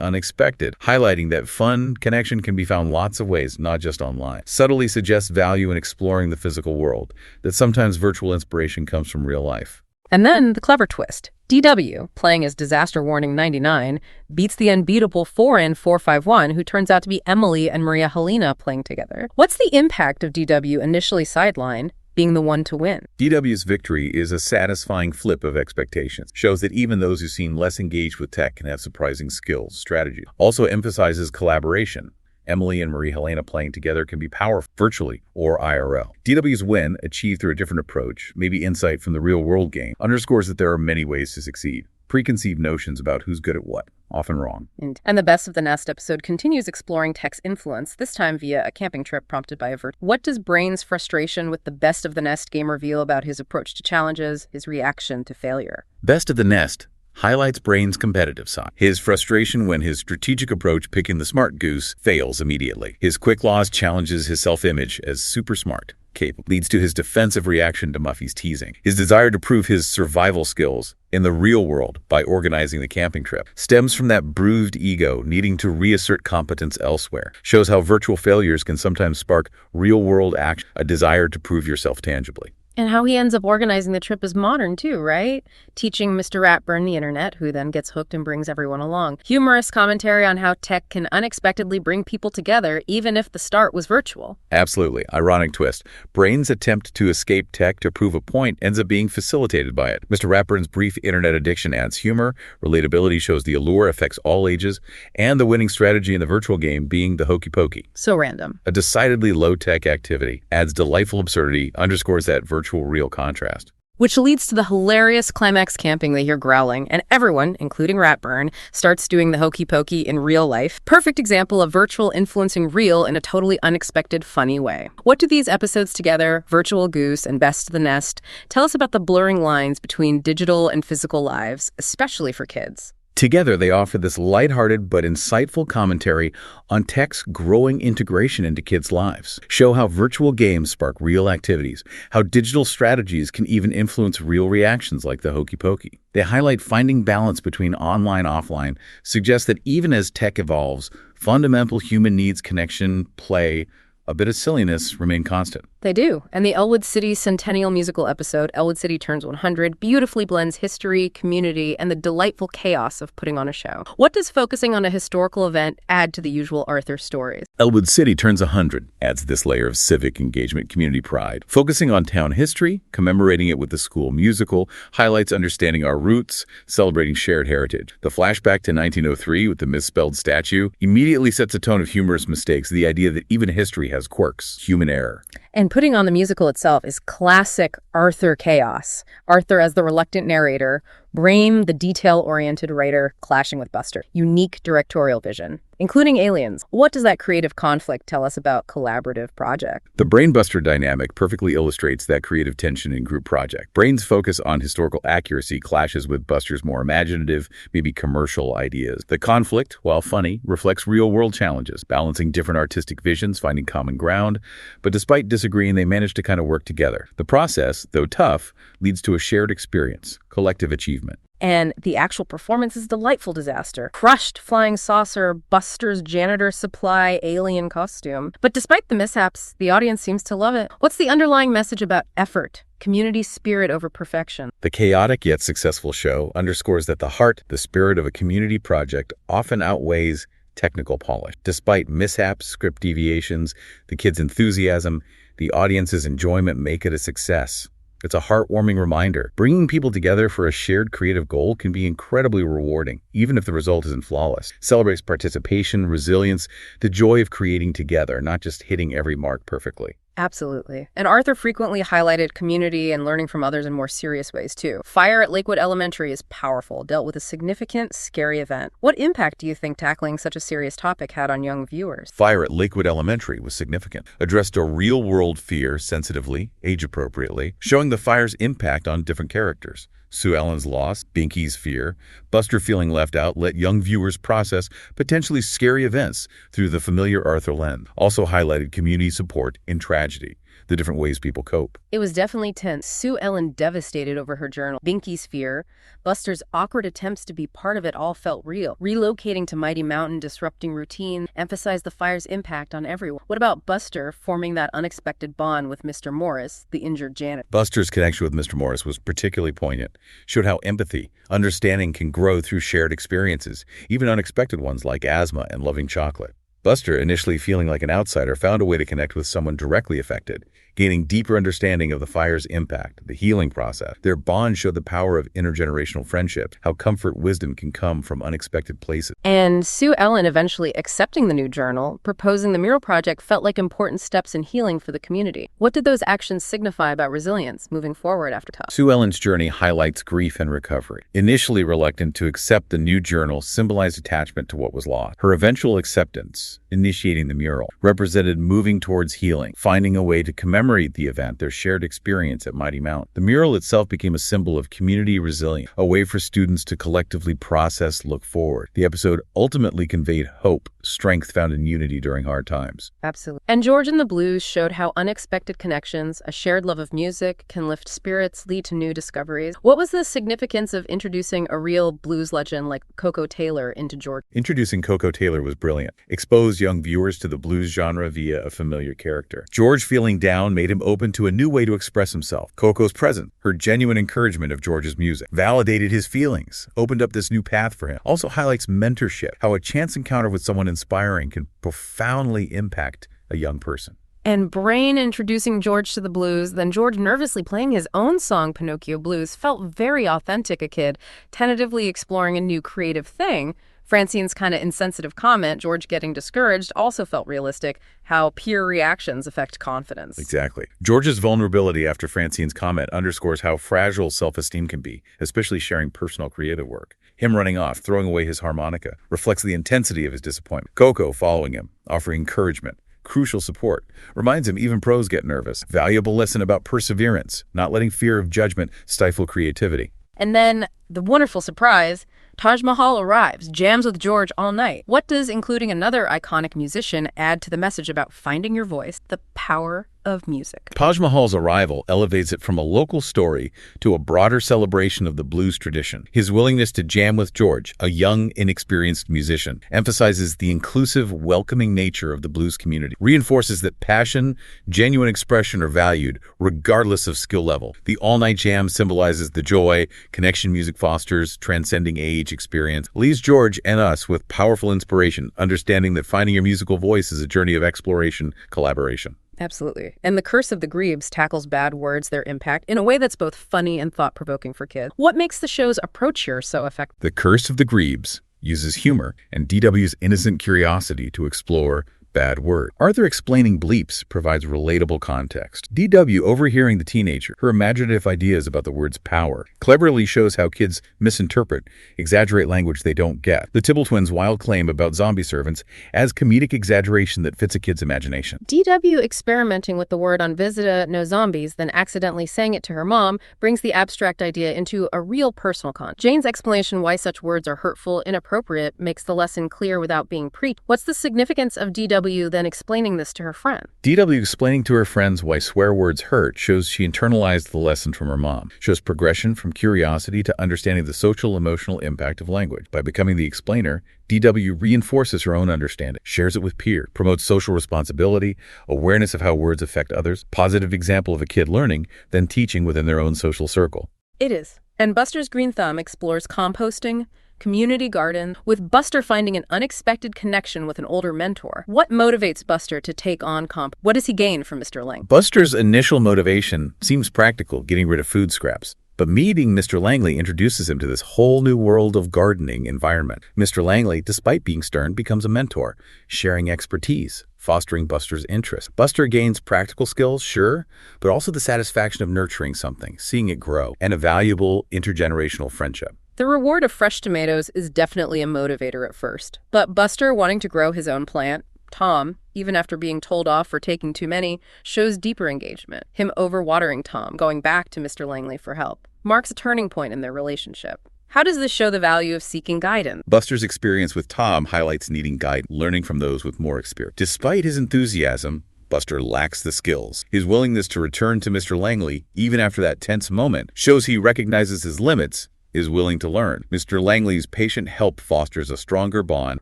unexpected, highlighting that fun connection can be found lots of ways, not just online. Subtly suggests value in exploring the physical world, that sometimes virtual inspiration comes from real life. And then the clever twist. DW, playing as Disaster Warning 99, beats the unbeatable 4N451, who turns out to be Emily and Maria Helena playing together. What's the impact of DW, initially sidelined, being the one to win? DW's victory is a satisfying flip of expectations. Shows that even those who seem less engaged with tech can have surprising skills, strategy. Also emphasizes collaboration. Emily and Marie Helena playing together can be powerful, virtually or IRL. DW's win, achieved through a different approach, maybe insight from the real-world game, underscores that there are many ways to succeed. Preconceived notions about who's good at what, often wrong. And the Best of the Nest episode continues exploring tech's influence, this time via a camping trip prompted by a What does Brain's frustration with the Best of the Nest game reveal about his approach to challenges, his reaction to failure? Best of the Nest highlights Brain's competitive side. His frustration when his strategic approach, picking the smart goose, fails immediately. His quick loss challenges his self-image as super smart, capable, leads to his defensive reaction to Muffy's teasing. His desire to prove his survival skills in the real world by organizing the camping trip stems from that bruised ego needing to reassert competence elsewhere. Shows how virtual failures can sometimes spark real-world action, a desire to prove yourself tangibly. And how he ends up organizing the trip is modern too, right? Teaching Mr. Ratburn the internet, who then gets hooked and brings everyone along. Humorous commentary on how tech can unexpectedly bring people together, even if the start was virtual. Absolutely. Ironic twist. Brain's attempt to escape tech to prove a point ends up being facilitated by it. Mr. Ratburn's brief internet addiction adds humor, relatability shows the allure affects all ages, and the winning strategy in the virtual game being the hokey pokey. So random. A decidedly low-tech activity adds delightful absurdity, underscores that virtual real contrast. Which leads to the hilarious climax camping they hear growling, and everyone, including Ratburn, starts doing the hokey pokey in real life. Perfect example of virtual influencing real in a totally unexpected, funny way. What do these episodes together, Virtual Goose and Best of the Nest, tell us about the blurring lines between digital and physical lives, especially for kids? Together, they offer this lighthearted but insightful commentary on tech's growing integration into kids' lives, show how virtual games spark real activities, how digital strategies can even influence real reactions like the hokey pokey. They highlight finding balance between online and offline, suggest that even as tech evolves, fundamental human needs, connection, play, a bit of silliness remain constant. They do. And the Elwood City Centennial musical episode, Elwood City Turns 100, beautifully blends history, community, and the delightful chaos of putting on a show. What does focusing on a historical event add to the usual Arthur stories? Elwood City Turns 100 adds this layer of civic engagement, community pride. Focusing on town history, commemorating it with the school musical, highlights understanding our roots, celebrating shared heritage. The flashback to 1903 with the misspelled statue immediately sets a tone of humorous mistakes, the idea that even history has quirks, human error. And putting on the musical itself is classic Arthur chaos. Arthur as the reluctant narrator, Brain, the detail-oriented writer, clashing with Buster. Unique directorial vision, including aliens. What does that creative conflict tell us about collaborative project? The Brain-Buster dynamic perfectly illustrates that creative tension in group project. Brain's focus on historical accuracy clashes with Buster's more imaginative, maybe commercial ideas. The conflict, while funny, reflects real-world challenges, balancing different artistic visions, finding common ground. But despite disagreeing, they manage to kind of work together. The process, though tough, leads to a shared experience, collective achievement. And the actual performance is a delightful disaster. Crushed flying saucer, Buster's janitor supply, alien costume. But despite the mishaps, the audience seems to love it. What's the underlying message about effort? Community spirit over perfection. The chaotic yet successful show underscores that the heart, the spirit of a community project often outweighs technical polish. Despite mishaps, script deviations, the kids' enthusiasm, the audience's enjoyment make it a success. It's a heartwarming reminder. Bringing people together for a shared creative goal can be incredibly rewarding, even if the result isn't flawless. It celebrates participation, resilience, the joy of creating together, not just hitting every mark perfectly. Absolutely. And Arthur frequently highlighted community and learning from others in more serious ways, too. Fire at Lakewood Elementary is powerful, dealt with a significant, scary event. What impact do you think tackling such a serious topic had on young viewers? Fire at Lakewood Elementary was significant. Addressed a real-world fear sensitively, age-appropriately, showing the fire's impact on different characters. Sue Ellen's loss, Binky's fear, Buster feeling left out let young viewers process potentially scary events through the familiar Arthur lens. Also highlighted community support in tragedy, the different ways people cope. It was definitely tense. Sue Ellen devastated over her journal. Binky's fear, Buster's awkward attempts to be part of it all felt real. Relocating to Mighty Mountain, disrupting routine, emphasized the fire's impact on everyone. What about Buster forming that unexpected bond with Mr. Morris, the injured janitor? Buster's connection with Mr. Morris was particularly poignant, showed how empathy, understanding can grow through shared experiences, even unexpected ones like asthma and loving chocolate. Buster, initially feeling like an outsider, found a way to connect with someone directly affected, gaining deeper understanding of the fire's impact, the healing process. Their bond showed the power of intergenerational friendship, how comfort, wisdom can come from unexpected places. And Sue Ellen eventually accepting the new journal, proposing the mural project felt like important steps in healing for the community. What did those actions signify about resilience moving forward after tough? Sue Ellen's journey highlights grief and recovery. Initially reluctant to accept the new journal symbolized attachment to what was lost. Her eventual acceptance, initiating the mural, represented moving towards healing, finding a way to commemorate the event, their shared experience at Mighty Mountain. The mural itself became a symbol of community resilience, a way for students to collectively process, look forward. The episode ultimately conveyed hope, strength found in unity during hard times. Absolutely. And George and the Blues showed how unexpected connections, a shared love of music, can lift spirits, lead to new discoveries. What was the significance of introducing a real blues legend like Coco Taylor into George? Introducing Coco Taylor was brilliant. Exposed young viewers to the blues genre via a familiar character. George feeling down made him open to a new way to express himself. Coco's presence, her genuine encouragement of George's music, validated his feelings, opened up this new path for him. Also highlights mentorship, how a chance encounter with someone inspiring can profoundly impact a young person. And Brain introducing George to the blues, then George nervously playing his own song, Pinocchio Blues, felt very authentic, a kid tentatively exploring a new creative thing. Francine's kind of insensitive comment, George getting discouraged, also felt realistic, how peer reactions affect confidence. Exactly. George's vulnerability after Francine's comment underscores how fragile self-esteem can be, especially sharing personal creative work. Him running off, throwing away his harmonica, reflects the intensity of his disappointment. Coco following him, offering encouragement, crucial support, reminds him even pros get nervous. Valuable lesson about perseverance, not letting fear of judgment stifle creativity. And then the wonderful surprise, Taj Mahal arrives, jams with George all night. What does including another iconic musician add to the message about finding your voice, the power of music? Taj Mahal's arrival elevates it from a local story to a broader celebration of the blues tradition. His willingness to jam with George, a young, inexperienced musician, emphasizes the inclusive, welcoming nature of the blues community, reinforces that passion, genuine expression are valued regardless of skill level. The all-night jam symbolizes the joy connection music fosters, transcending age, experience, leaves George and us with powerful inspiration, understanding that finding your musical voice is a journey of exploration, collaboration. Absolutely. And The Curse of the Grebes tackles bad words, their impact, in a way that's both funny and thought-provoking for kids. What makes the show's approach here so effective? The Curse of the Grebes uses humor and DW's innocent curiosity to explore bad word. Arthur explaining bleeps provides relatable context. DW overhearing the teenager, her imaginative ideas about the word's power, cleverly shows how kids misinterpret, exaggerate language they don't get. The Tibble twins' wild claim about zombie servants adds comedic exaggeration that fits a kid's imagination. DW experimenting with the word on Visita no zombies, then accidentally saying it to her mom, brings the abstract idea into a real personal context. Jane's explanation why such words are hurtful, inappropriate, makes the lesson clear without being preached. What's the significance of DW DW then explaining this to her friend. DW explaining to her friends why swear words hurt shows she internalized the lesson from her mom, shows progression from curiosity to understanding the social emotional impact of language. By becoming the explainer, DW reinforces her own understanding, shares it with peers, promotes social responsibility, awareness of how words affect others, positive example of a kid learning, then teaching within their own social circle. It is. And Buster's Green Thumb explores composting, community garden, with Buster finding an unexpected connection with an older mentor. What motivates Buster to take on What does he gain from Mr. Langley? Buster's initial motivation seems practical, getting rid of food scraps. But meeting Mr. Langley introduces him to this whole new world of gardening environment. Mr. Langley, despite being stern, becomes a mentor, sharing expertise, fostering Buster's interest. Buster gains practical skills, sure, but also the satisfaction of nurturing something, seeing it grow, and a valuable intergenerational friendship. The reward of fresh tomatoes is definitely a motivator at first. But Buster wanting to grow his own plant, Tom, even after being told off for taking too many, shows deeper engagement. Him overwatering Tom, going back to Mr. Langley for help, marks a turning point in their relationship. How does this show the value of seeking guidance? Buster's experience with Tom highlights needing guidance, learning from those with more experience. Despite his enthusiasm, Buster lacks the skills. His willingness to return to Mr. Langley, even after that tense moment, shows he recognizes his limits, is willing to learn. Mr. Langley's patient help fosters a stronger bond,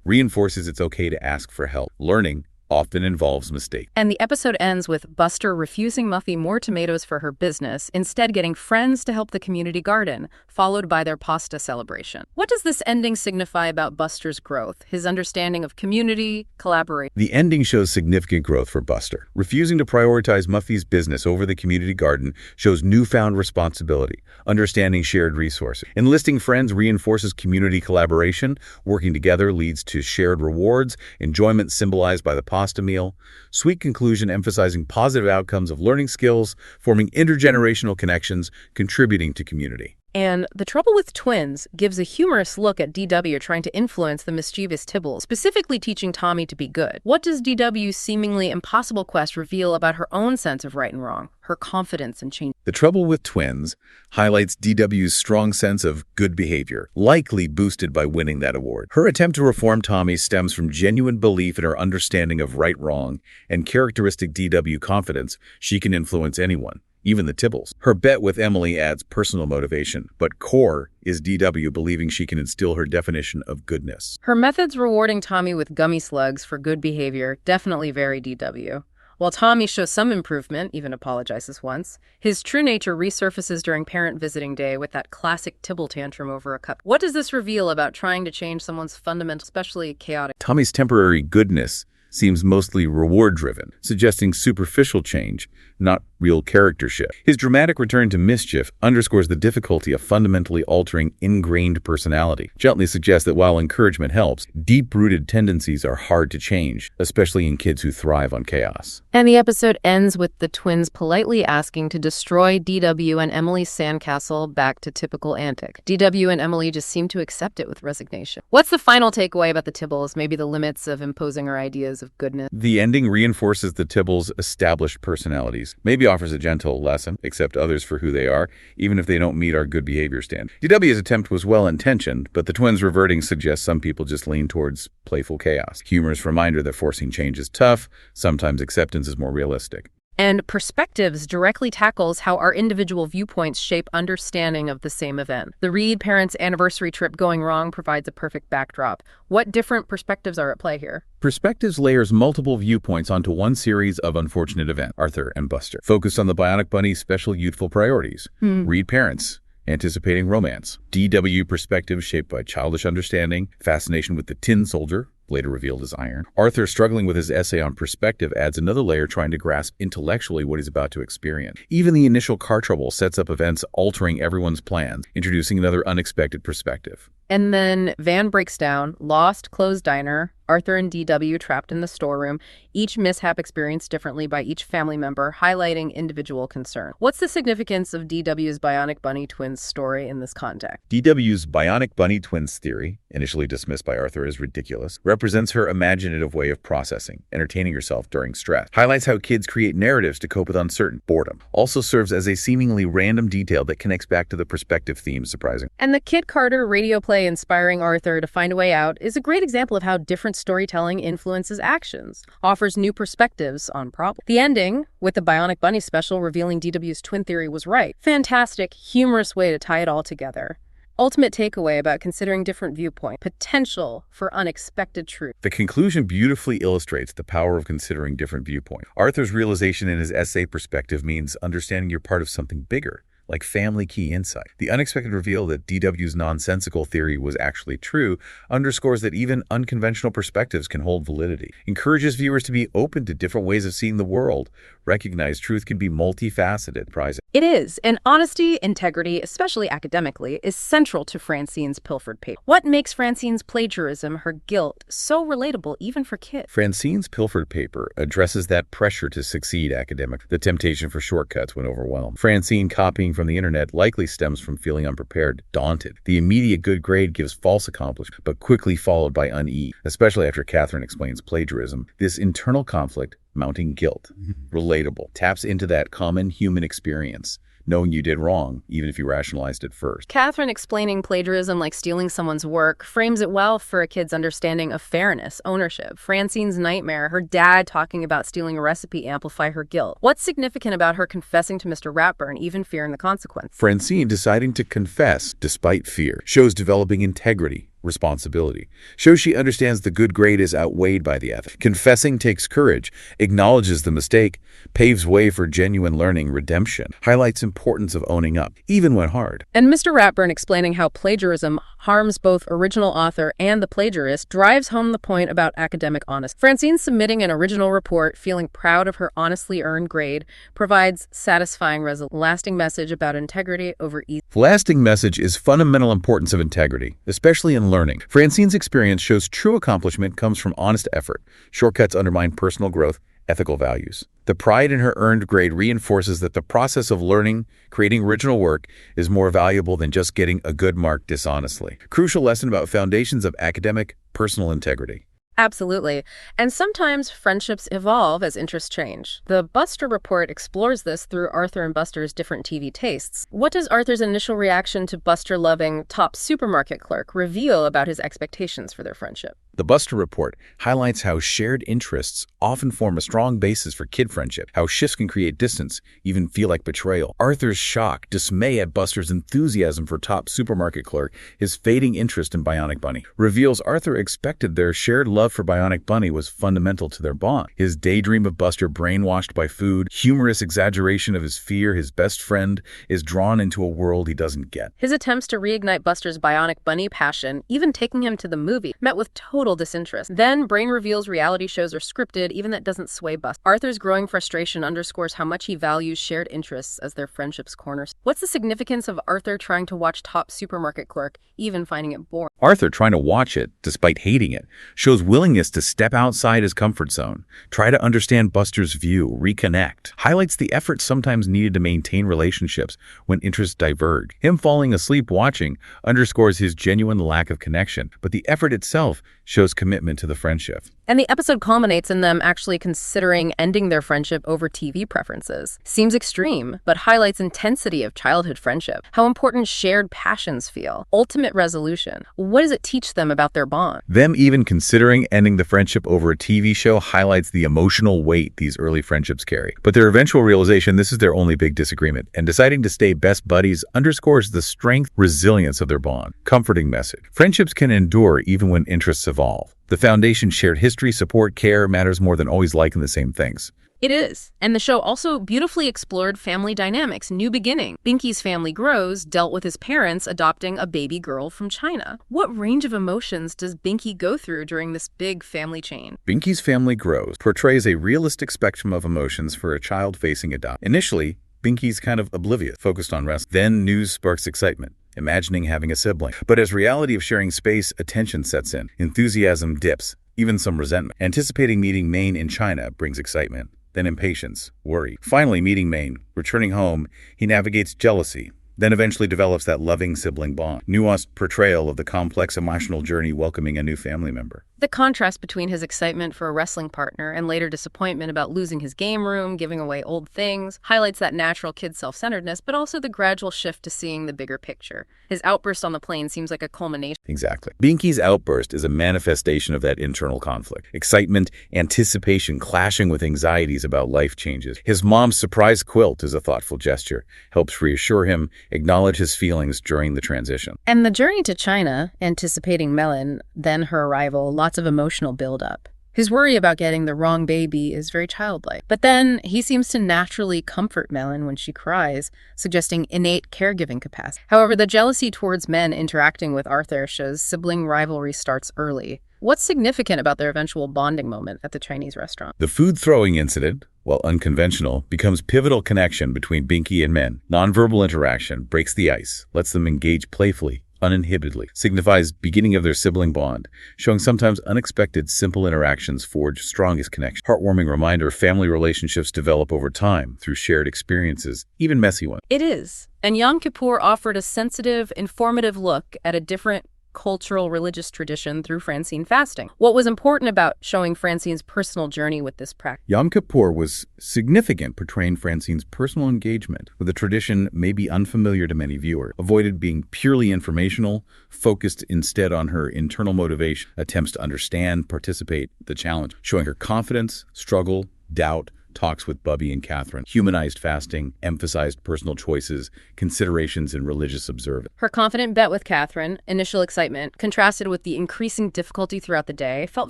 reinforces it's okay to ask for help. Learning often involves mistakes. And the episode ends with Buster refusing Muffy more tomatoes for her business, instead getting friends to help the community garden, followed by their pasta celebration. What does this ending signify about Buster's growth, his understanding of community, collaboration? The ending shows significant growth for Buster. Refusing to prioritize Muffy's business over the community garden shows newfound responsibility, understanding shared resources. Enlisting friends reinforces community collaboration. Working together leads to shared rewards, enjoyment symbolized by the pasta meal. Sweet conclusion emphasizing positive outcomes of learning skills, forming intergenerational connections, contributing to community. And The Trouble with Twins gives a humorous look at DW trying to influence the mischievous Tibble, specifically teaching Tommy to be good. What does DW's seemingly impossible quest reveal about her own sense of right and wrong, her confidence in change? The Trouble with Twins highlights DW's strong sense of good behavior, likely boosted by winning that award. Her attempt to reform Tommy stems from genuine belief in her understanding of right-wrong and characteristic DW confidence she can influence anyone, even the Tibbles. Her bet with Emily adds personal motivation, but core is DW believing she can instill her definition of goodness. Her methods rewarding Tommy with gummy slugs for good behavior definitely vary DW. While Tommy shows some improvement, even apologizes once, his true nature resurfaces during parent visiting day with that classic Tibble tantrum over a cup. What does this reveal about trying to change someone's fundamental, especially chaotic? Tommy's temporary goodness seems mostly reward-driven, suggesting superficial change, not real character shift. His dramatic return to mischief underscores the difficulty of fundamentally altering ingrained personality, gently suggests that while encouragement helps, deep-rooted tendencies are hard to change, especially in kids who thrive on chaos. And the episode ends with the twins politely asking to destroy DW and Emily's sandcastle back to typical antic. DW and Emily just seem to accept it with resignation. What's the final takeaway about the Tibbles, maybe the limits of imposing our ideas of goodness? The ending reinforces the Tibbles' established personalities, maybe offers a gentle lesson, accept others for who they are, even if they don't meet our good behavior standard. DW's attempt was well-intentioned, but the twins reverting suggests some people just lean towards playful chaos. Humorous reminder that forcing change is tough, sometimes acceptance is more realistic. And Perspectives directly tackles how our individual viewpoints shape understanding of the same event. The Reed parents' anniversary trip going wrong provides a perfect backdrop. What different perspectives are at play here? Perspectives layers multiple viewpoints onto one series of unfortunate events. Arthur and Buster focus on the Bionic Bunny's special youthful priorities. Reed parents anticipating romance. DW perspectives shaped by childish understanding, fascination with the tin soldier, later revealed as iron. Arthur, struggling with his essay on perspective, adds another layer trying to grasp intellectually what he's about to experience. Even the initial car trouble sets up events altering everyone's plans, introducing another unexpected perspective. And then Van breaks down, lost, closed diner, Arthur and DW trapped in the storeroom, each mishap experienced differently by each family member, highlighting individual concern. What's the significance of DW's Bionic Bunny twins story in this context? DW's Bionic Bunny twins theory, initially dismissed by Arthur as ridiculous, represents her imaginative way of processing, entertaining herself during stress. Highlights how kids create narratives to cope with uncertain boredom. Also serves as a seemingly random detail that connects back to the perspective theme, surprising. And the Kid Carter radio play play inspiring Arthur to find a way out is a great example of how different storytelling influences actions, offers new perspectives on problems. The ending, with the Bionic Bunny special revealing DW's twin theory was right. Fantastic, humorous way to tie it all together. Ultimate takeaway about considering different viewpoints. Potential for unexpected truth. The conclusion beautifully illustrates the power of considering different viewpoints. Arthur's realization in his essay perspective means understanding you're part of something bigger, like family key insight. The unexpected reveal that DW's nonsensical theory was actually true underscores that even unconventional perspectives can hold validity. Encourages viewers to be open to different ways of seeing the world. Recognize truth can be multifaceted. It is, and honesty, integrity, especially academically, is central to Francine's pilfered paper. What makes Francine's plagiarism, her guilt, so relatable even for kids? Francine's pilfered paper addresses that pressure to succeed academically, the temptation for shortcuts when overwhelmed. Francine copying from the internet likely stems from feeling unprepared, daunted. The immediate good grade gives false accomplishment, but quickly followed by unease, especially after Catherine explains plagiarism. This internal conflict, mounting guilt, relatable, taps into that common human experience, knowing you did wrong, even if you rationalized it first. Catherine explaining plagiarism like stealing someone's work frames it well for a kid's understanding of fairness, ownership. Francine's nightmare, her dad talking about stealing a recipe amplify her guilt. What's significant about her confessing to Mr. Ratburn, even fearing the consequence? Francine deciding to confess despite fear shows developing integrity, responsibility. Shows she understands the good grade is outweighed by the ethic. Confessing takes courage, acknowledges the mistake, paves way for genuine learning, redemption, highlights importance of owning up, even when hard. And Mr. Ratburn explaining how plagiarism harms both original author and the plagiarist drives home the point about academic honesty. Francine submitting an original report, feeling proud of her honestly earned grade, provides satisfying lasting message about integrity over ease. Lasting message is fundamental importance of integrity, especially in learning. Francine's experience shows true accomplishment comes from honest effort. Shortcuts undermine personal growth, ethical values. The pride in her earned grade reinforces that the process of learning, creating original work, is more valuable than just getting a good mark dishonestly. Crucial lesson about foundations of academic, personal integrity. Absolutely. And sometimes friendships evolve as interests change. The Buster Report explores this through Arthur and Buster's different TV tastes. What does Arthur's initial reaction to Buster loving top supermarket clerk reveal about his expectations for their friendship? The Buster Report highlights how shared interests often form a strong basis for kid friendship, how shifts can create distance, even feel like betrayal. Arthur's shock, dismay at Buster's enthusiasm for top supermarket clerk, his fading interest in Bionic Bunny, reveals Arthur expected their shared love for Bionic Bunny was fundamental to their bond. His daydream of Buster brainwashed by food, humorous exaggeration of his fear his best friend is drawn into a world he doesn't get. His attempts to reignite Buster's Bionic Bunny passion, even taking him to the movie, met with total disinterest. Then, Brain reveals reality shows are scripted, even that doesn't sway Buster. Arthur's growing frustration underscores how much he values shared interests as their friendship's corners. What's the significance of Arthur trying to watch Top Supermarket Clerk, even finding it boring? Arthur trying to watch it, despite hating it, shows willingness to step outside his comfort zone, try to understand Buster's view, reconnect, highlights the effort sometimes needed to maintain relationships when interests diverge. Him falling asleep watching underscores his genuine lack of connection, but the effort itself shows commitment to the friendship. And the episode culminates in them actually considering ending their friendship over TV preferences. Seems extreme, but highlights intensity of childhood friendship, how important shared passions feel, ultimate resolution. What does it teach them about their bond? Them even considering ending the friendship over a TV show highlights the emotional weight these early friendships carry. But their eventual realization this is their only big disagreement, and deciding to stay best buddies underscores the strength, resilience of their bond. Comforting message. Friendships can endure even when interests evolve. The foundation shared history, support, care matters more than always liking the same things. It is. And the show also beautifully explored family dynamics, new beginning. Binky's family grows, dealt with his parents adopting a baby girl from China. What range of emotions does Binky go through during this big family change? Binky's family grows portrays a realistic spectrum of emotions for a child facing adoption. Initially, Binky's kind of oblivious, focused on rest. Then news sparks excitement, imagining having a sibling. But as reality of sharing space, attention sets in. Enthusiasm dips, even some resentment. Anticipating meeting Maine in China brings excitement. Then impatience, worry. Finally, meeting Maine, returning home, he navigates jealousy, then eventually develops that loving sibling bond. Nuanced portrayal of the complex emotional journey welcoming a new family member. The contrast between his excitement for a wrestling partner and later disappointment about losing his game room, giving away old things, highlights that natural kid self-centeredness, but also the gradual shift to seeing the bigger picture. His outburst on the plane seems like a culmination. Exactly. Binky's outburst is a manifestation of that internal conflict. Excitement, anticipation clashing with anxieties about life changes. His mom's surprise quilt is a thoughtful gesture, helps reassure him, acknowledge his feelings during the transition. And the journey to China, anticipating Melon, then her arrival, lots of emotional buildup. His worry about getting the wrong baby is very childlike. But then he seems to naturally comfort Melon when she cries, suggesting innate caregiving capacity. However, the jealousy towards men interacting with Arthur shows sibling rivalry starts early. What's significant about their eventual bonding moment at the Chinese restaurant? The food-throwing incident, while unconventional, becomes pivotal connection between Binky and men. Nonverbal interaction breaks the ice, lets them engage playfully, uninhibitedly, signifies beginning of their sibling bond, showing sometimes unexpected, simple interactions forge strongest connection. Heartwarming reminder family relationships develop over time through shared experiences, even messy ones. It is. And Yom Kippur offered a sensitive, informative look at a different cultural religious tradition through Francine fasting. What was important about showing Francine's personal journey with this practice? Yom Kippur was significant, portraying Francine's personal engagement with a tradition maybe unfamiliar to many viewers, avoided being purely informational, focused instead on her internal motivation, attempts to understand, participate, the challenge, showing her confidence, struggle, doubt, talks with Bubby and Catherine, humanized fasting, emphasized personal choices, considerations in religious observance. Her confident bet with Catherine, initial excitement, contrasted with the increasing difficulty throughout the day, felt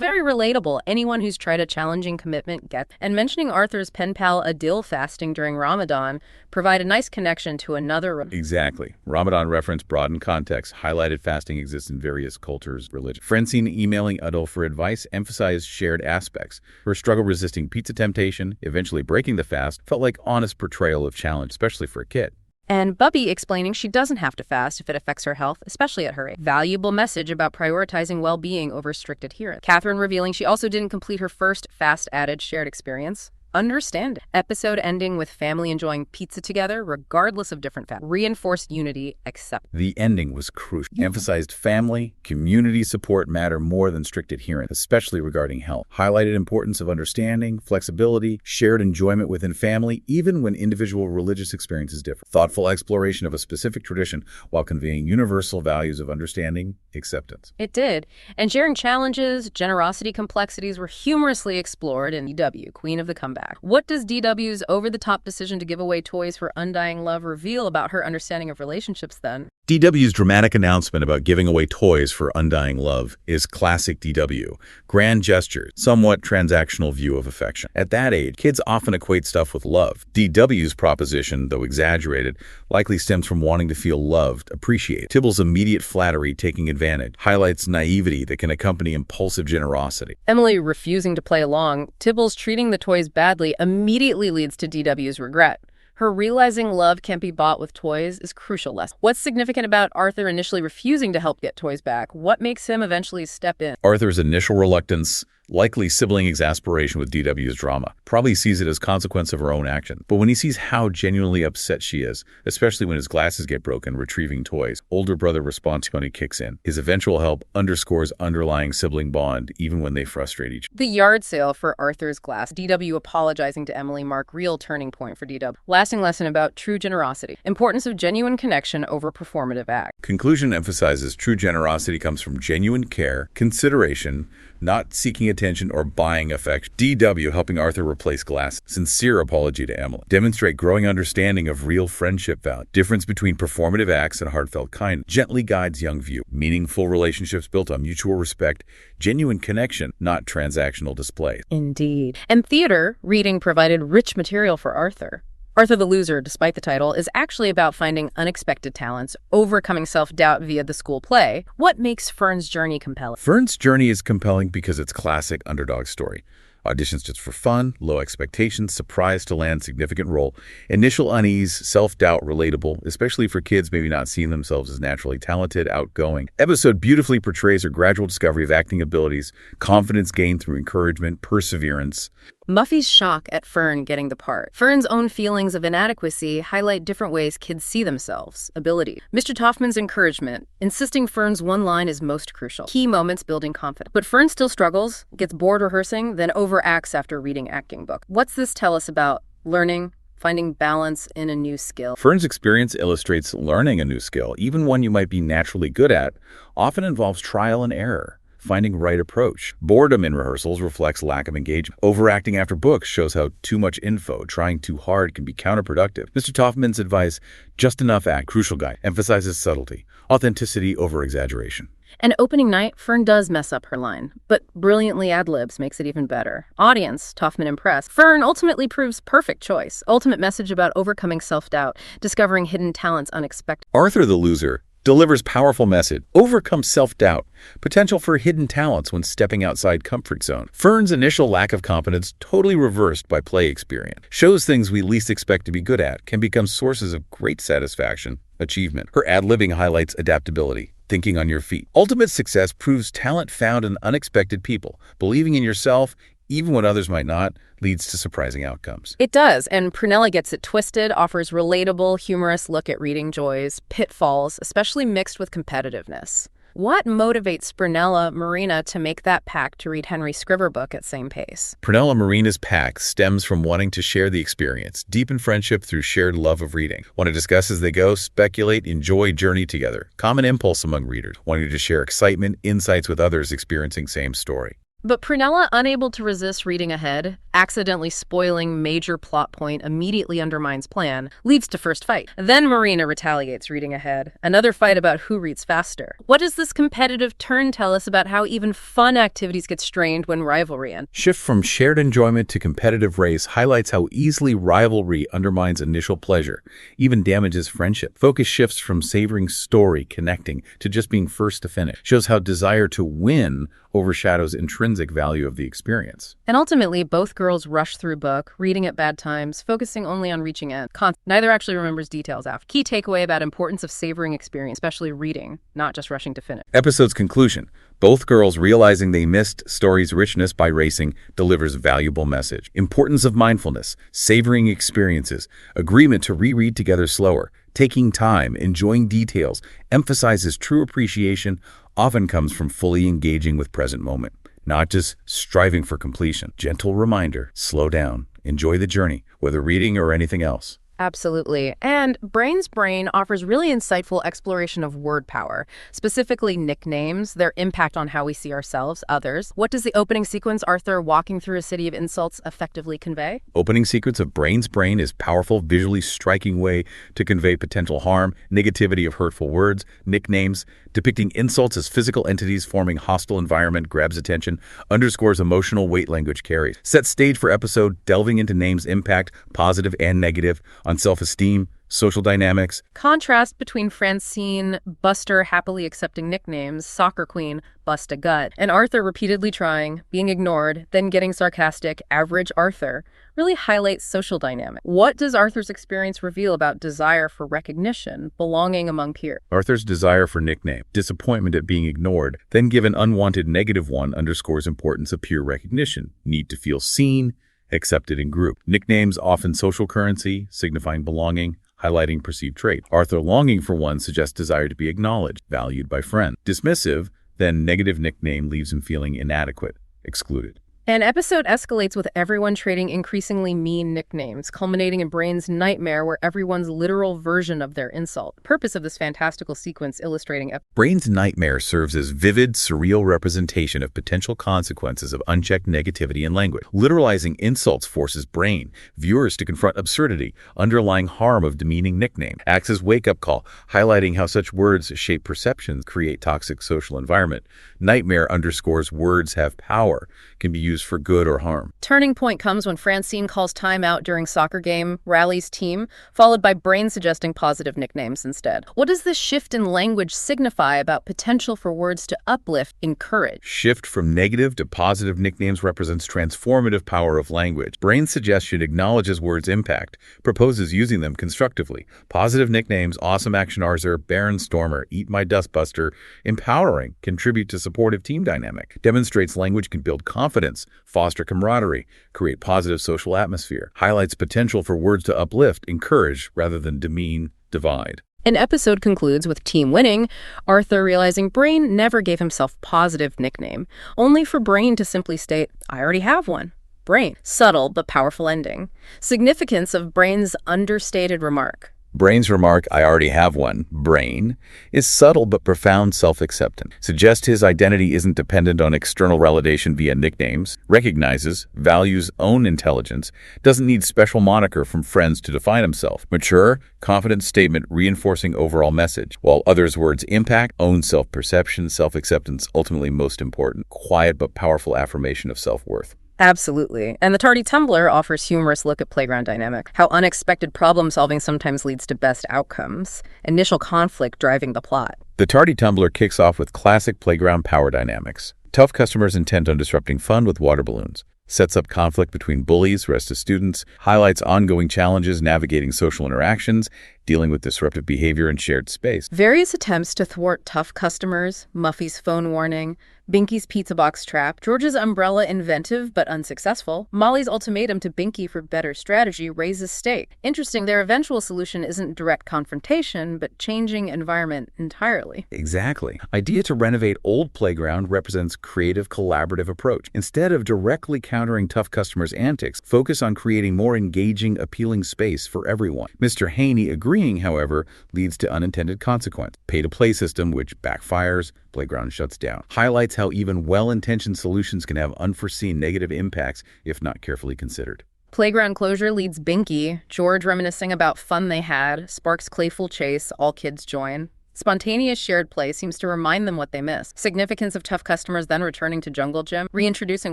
very relatable. Anyone who's tried a challenging commitment gets. And mentioning Arthur's pen pal Adil fasting during Ramadan provide a nice connection to another. Exactly. Ramadan reference broadened context, highlighted fasting exists in various cultures, religion. Francine emailing Adil for advice emphasized shared aspects. Her struggle resisting pizza temptation, eventually breaking the fast, felt like honest portrayal of challenge, especially for a kid. And Bubby explaining she doesn't have to fast if it affects her health, especially at her age. Valuable message about prioritizing well-being over strict adherence. Catherine revealing she also didn't complete her first fast-added shared experience. Understand. Episode ending with family enjoying pizza together, regardless of different fasts. Reinforced unity, accept. The ending was crucial. Emphasized family, community support matter more than strict adherence, especially regarding health. Highlighted importance of understanding, flexibility, shared enjoyment within family, even when individual religious experiences differ. Thoughtful exploration of a specific tradition while conveying universal values of understanding, acceptance. It did. And sharing challenges, generosity, complexities were humorously explored in DW, Queen of the Comeback. What does DW's over-the-top decision to give away toys for undying love reveal about her understanding of relationships then? DW's dramatic announcement about giving away toys for undying love is classic DW. Grand gestures, somewhat transactional view of affection. At that age, kids often equate stuff with love. DW's proposition, though exaggerated, likely stems from wanting to feel loved, appreciated. Tybalt's immediate flattery taking advantage highlights naivety that can accompany impulsive generosity. Emily refusing to play along, Tybalt's treating the toys badly immediately leads to DW's regret. Her realizing love can't be bought with toys is crucial lesson. What's significant about Arthur initially refusing to help get toys back? What makes him eventually step in? Arthur's initial reluctance, likely sibling exasperation with DW's drama, probably sees it as consequence of her own action. But when he sees how genuinely upset she is, especially when his glasses get broken retrieving toys, older brother response when he kicks in. His eventual help underscores underlying sibling bond even when they frustrate each other. The yard sale for Arthur's glass, DW apologizing to Emily, mark real turning point for DW. Lasting lesson about true generosity. Importance of genuine connection over performative act. Conclusion emphasizes true generosity comes from genuine care, consideration, not seeking attention or buying affection. DW helping Arthur replace glass. Sincere apology to Emily. Demonstrate growing understanding of real friendship value. Difference between performative acts and heartfelt kindness. Gently guides young view. Meaningful relationships built on mutual respect. Genuine connection, not transactional display. Indeed. And theater, reading provided rich material for Arthur. Arthur the Loser, despite the title, is actually about finding unexpected talents, overcoming self-doubt via the school play. What makes Fern's journey compelling? Fern's journey is compelling because it's classic underdog story. Auditions just for fun, low expectations, surprise to land significant role, initial unease, self-doubt, relatable, especially for kids maybe not seeing themselves as naturally talented, outgoing. Episode beautifully portrays her gradual discovery of acting abilities, confidence gained through encouragement, perseverance. Muffy's shock at Fern getting the part. Fern's own feelings of inadequacy highlight different ways kids see themselves, ability. Mr. Toffman's encouragement, insisting Fern's one line is most crucial. Key moments building confidence. But Fern still struggles, gets bored rehearsing, then overacts after reading acting book. What's this tell us about learning, finding balance in a new skill? Fern's experience illustrates learning a new skill, even one you might be naturally good at, often involves trial and error. Finding right approach. Boredom in rehearsals reflects lack of engagement. Overacting after books shows how too much info, trying too hard can be counterproductive. Mr. Toffman's advice, just enough act, crucial guide, emphasizes subtlety, authenticity over exaggeration. And opening night, Fern does mess up her line, but brilliantly ad-libs makes it even better. Audience, Toffman impressed. Fern ultimately proves perfect choice. Ultimate message about overcoming self-doubt, discovering hidden talents unexpected. Arthur the loser delivers powerful message. Overcome self-doubt. Potential for hidden talents when stepping outside comfort zone. Fern's initial lack of confidence, totally reversed by play experience, shows things we least expect to be good at can become sources of great satisfaction, achievement. Her ad-libbing highlights adaptability, thinking on your feet. Ultimate success proves talent found in unexpected people. Believing in yourself, even when others might not, leads to surprising outcomes. It does, and Prunella Gets It Twisted offers relatable, humorous look at reading joys, pitfalls, especially mixed with competitiveness. What motivates Prunella Marina to make that pact to read Henry Scriver book at same pace? Prunella Marina's pact stems from wanting to share the experience, deepen friendship through shared love of reading. Want to discuss as they go, speculate, enjoy journey together. Common impulse among readers, wanting to share excitement, insights with others experiencing same story. But Prunella, unable to resist reading ahead, accidentally spoiling major plot point immediately undermines plan, leads to first fight. Then Marina retaliates reading ahead, another fight about who reads faster. What does this competitive turn tell us about how even fun activities get strained when rivalry ends? Shift from shared enjoyment to competitive race highlights how easily rivalry undermines initial pleasure, even damages friendship. Focus shifts from savoring story, connecting, to just being first to finish. Shows how desire to win overshadows intrinsic value of the experience. And ultimately, both girls rush through book, reading at bad times, focusing only on reaching end. Neither actually remembers details after. Key takeaway about importance of savoring experience, especially reading, not just rushing to finish. Episode's conclusion. Both girls realizing they missed story's richness by racing delivers valuable message. Importance of mindfulness, savoring experiences, agreement to reread together slower, taking time, enjoying details, emphasizes true appreciation, often comes from fully engaging with present moment, not just striving for completion. Gentle reminder, slow down, enjoy the journey, whether reading or anything else. Absolutely. And Brain's Brain offers really insightful exploration of word power, specifically nicknames, their impact on how we see ourselves, others. What does the opening sequence, Arthur walking through a city of insults, effectively convey? Opening sequence of Brain's Brain is powerful, visually striking way to convey potential harm, negativity of hurtful words, nicknames, depicting insults as physical entities forming hostile environment, grabs attention, underscores emotional weight language carries. Sets stage for episode, delving into names' impact, positive and negative, on self-esteem, social dynamics. Contrast between Francine, Buster happily accepting nicknames, soccer queen, bust a gut, and Arthur repeatedly trying, being ignored, then getting sarcastic, average Arthur, really highlights social dynamic. What does Arthur's experience reveal about desire for recognition, belonging among peers? Arthur's desire for nickname, disappointment at being ignored, then given unwanted negative one underscores importance of peer recognition, need to feel seen, accepted in group. Nicknames often social currency, signifying belonging, highlighting perceived trait. Arthur longing for one suggests desire to be acknowledged, valued by friend. Dismissive, then negative nickname leaves him feeling inadequate, excluded. An episode escalates with everyone trading increasingly mean nicknames, culminating in Brain's nightmare where everyone's literal version of their insult. The purpose of this fantastical sequence illustrating Brain's nightmare serves as vivid, surreal representation of potential consequences of unchecked negativity in language. Literalizing insults forces Brain, viewers to confront absurdity, underlying harm of demeaning nickname. Acts as wake-up call, highlighting how such words shape perceptions, create toxic social environment. Nightmare underscores words have power, can be used for good or harm. Turning point comes when Francine calls time out during soccer game, rallies team, followed by Brain suggesting positive nicknames instead. What does this shift in language signify about potential for words to uplift, encourage? Shift from negative to positive nicknames represents transformative power of language. Brain's suggestion acknowledges words' impact, proposes using them constructively. Positive nicknames, awesome action Arthur, Baron Stormer, eat my dustbuster, empowering, contribute to supportive team dynamic, demonstrates language can build confidence, foster camaraderie, create positive social atmosphere, highlights potential for words to uplift, encourage, rather than demean, divide. An episode concludes with team winning, Arthur realizing Brain never gave himself positive nickname, only for Brain to simply state, "I already have one." Brain. Subtle but powerful ending. Significance of Brain's understated remark. Brain's remark, "I already have one," Brain, is subtle but profound self-acceptance. Suggests his identity isn't dependent on external validation via nicknames, recognizes, values own intelligence, doesn't need special moniker from friends to define himself. Mature, confident statement reinforcing overall message, while others' words impact, own self-perception, self-acceptance ultimately most important, quiet but powerful affirmation of self-worth. Absolutely. And the Tardy Tumbler offers humorous look at playground dynamic, how unexpected problem solving sometimes leads to best outcomes, initial conflict driving the plot. The Tardy Tumbler kicks off with classic playground power dynamics. Tough customers intent on disrupting fun with water balloons. Sets up conflict between bullies, rest of students, highlights ongoing challenges navigating social interactions, dealing with disruptive behavior in shared space. Various attempts to thwart tough customers, Muffy's phone warning, Binky's pizza box trap, George's umbrella inventive but unsuccessful, Molly's ultimatum to Binky for better strategy raises stake. Interesting, their eventual solution isn't direct confrontation, but changing environment entirely. Exactly. Idea to renovate old playground represents creative, collaborative approach. Instead of directly countering tough customers' antics, focus on creating more engaging, appealing space for everyone. Mr. Haney agreeing, however, leads to unintended consequence. Pay-to-play system, which backfires, playground shuts down. Highlights how even well-intentioned solutions can have unforeseen negative impacts if not carefully considered. Playground closure leads Binky, George reminiscing about fun they had, sparks playful chase, all kids join. Spontaneous shared play seems to remind them what they missed. Significance of tough customers then returning to Jungle Gym, reintroducing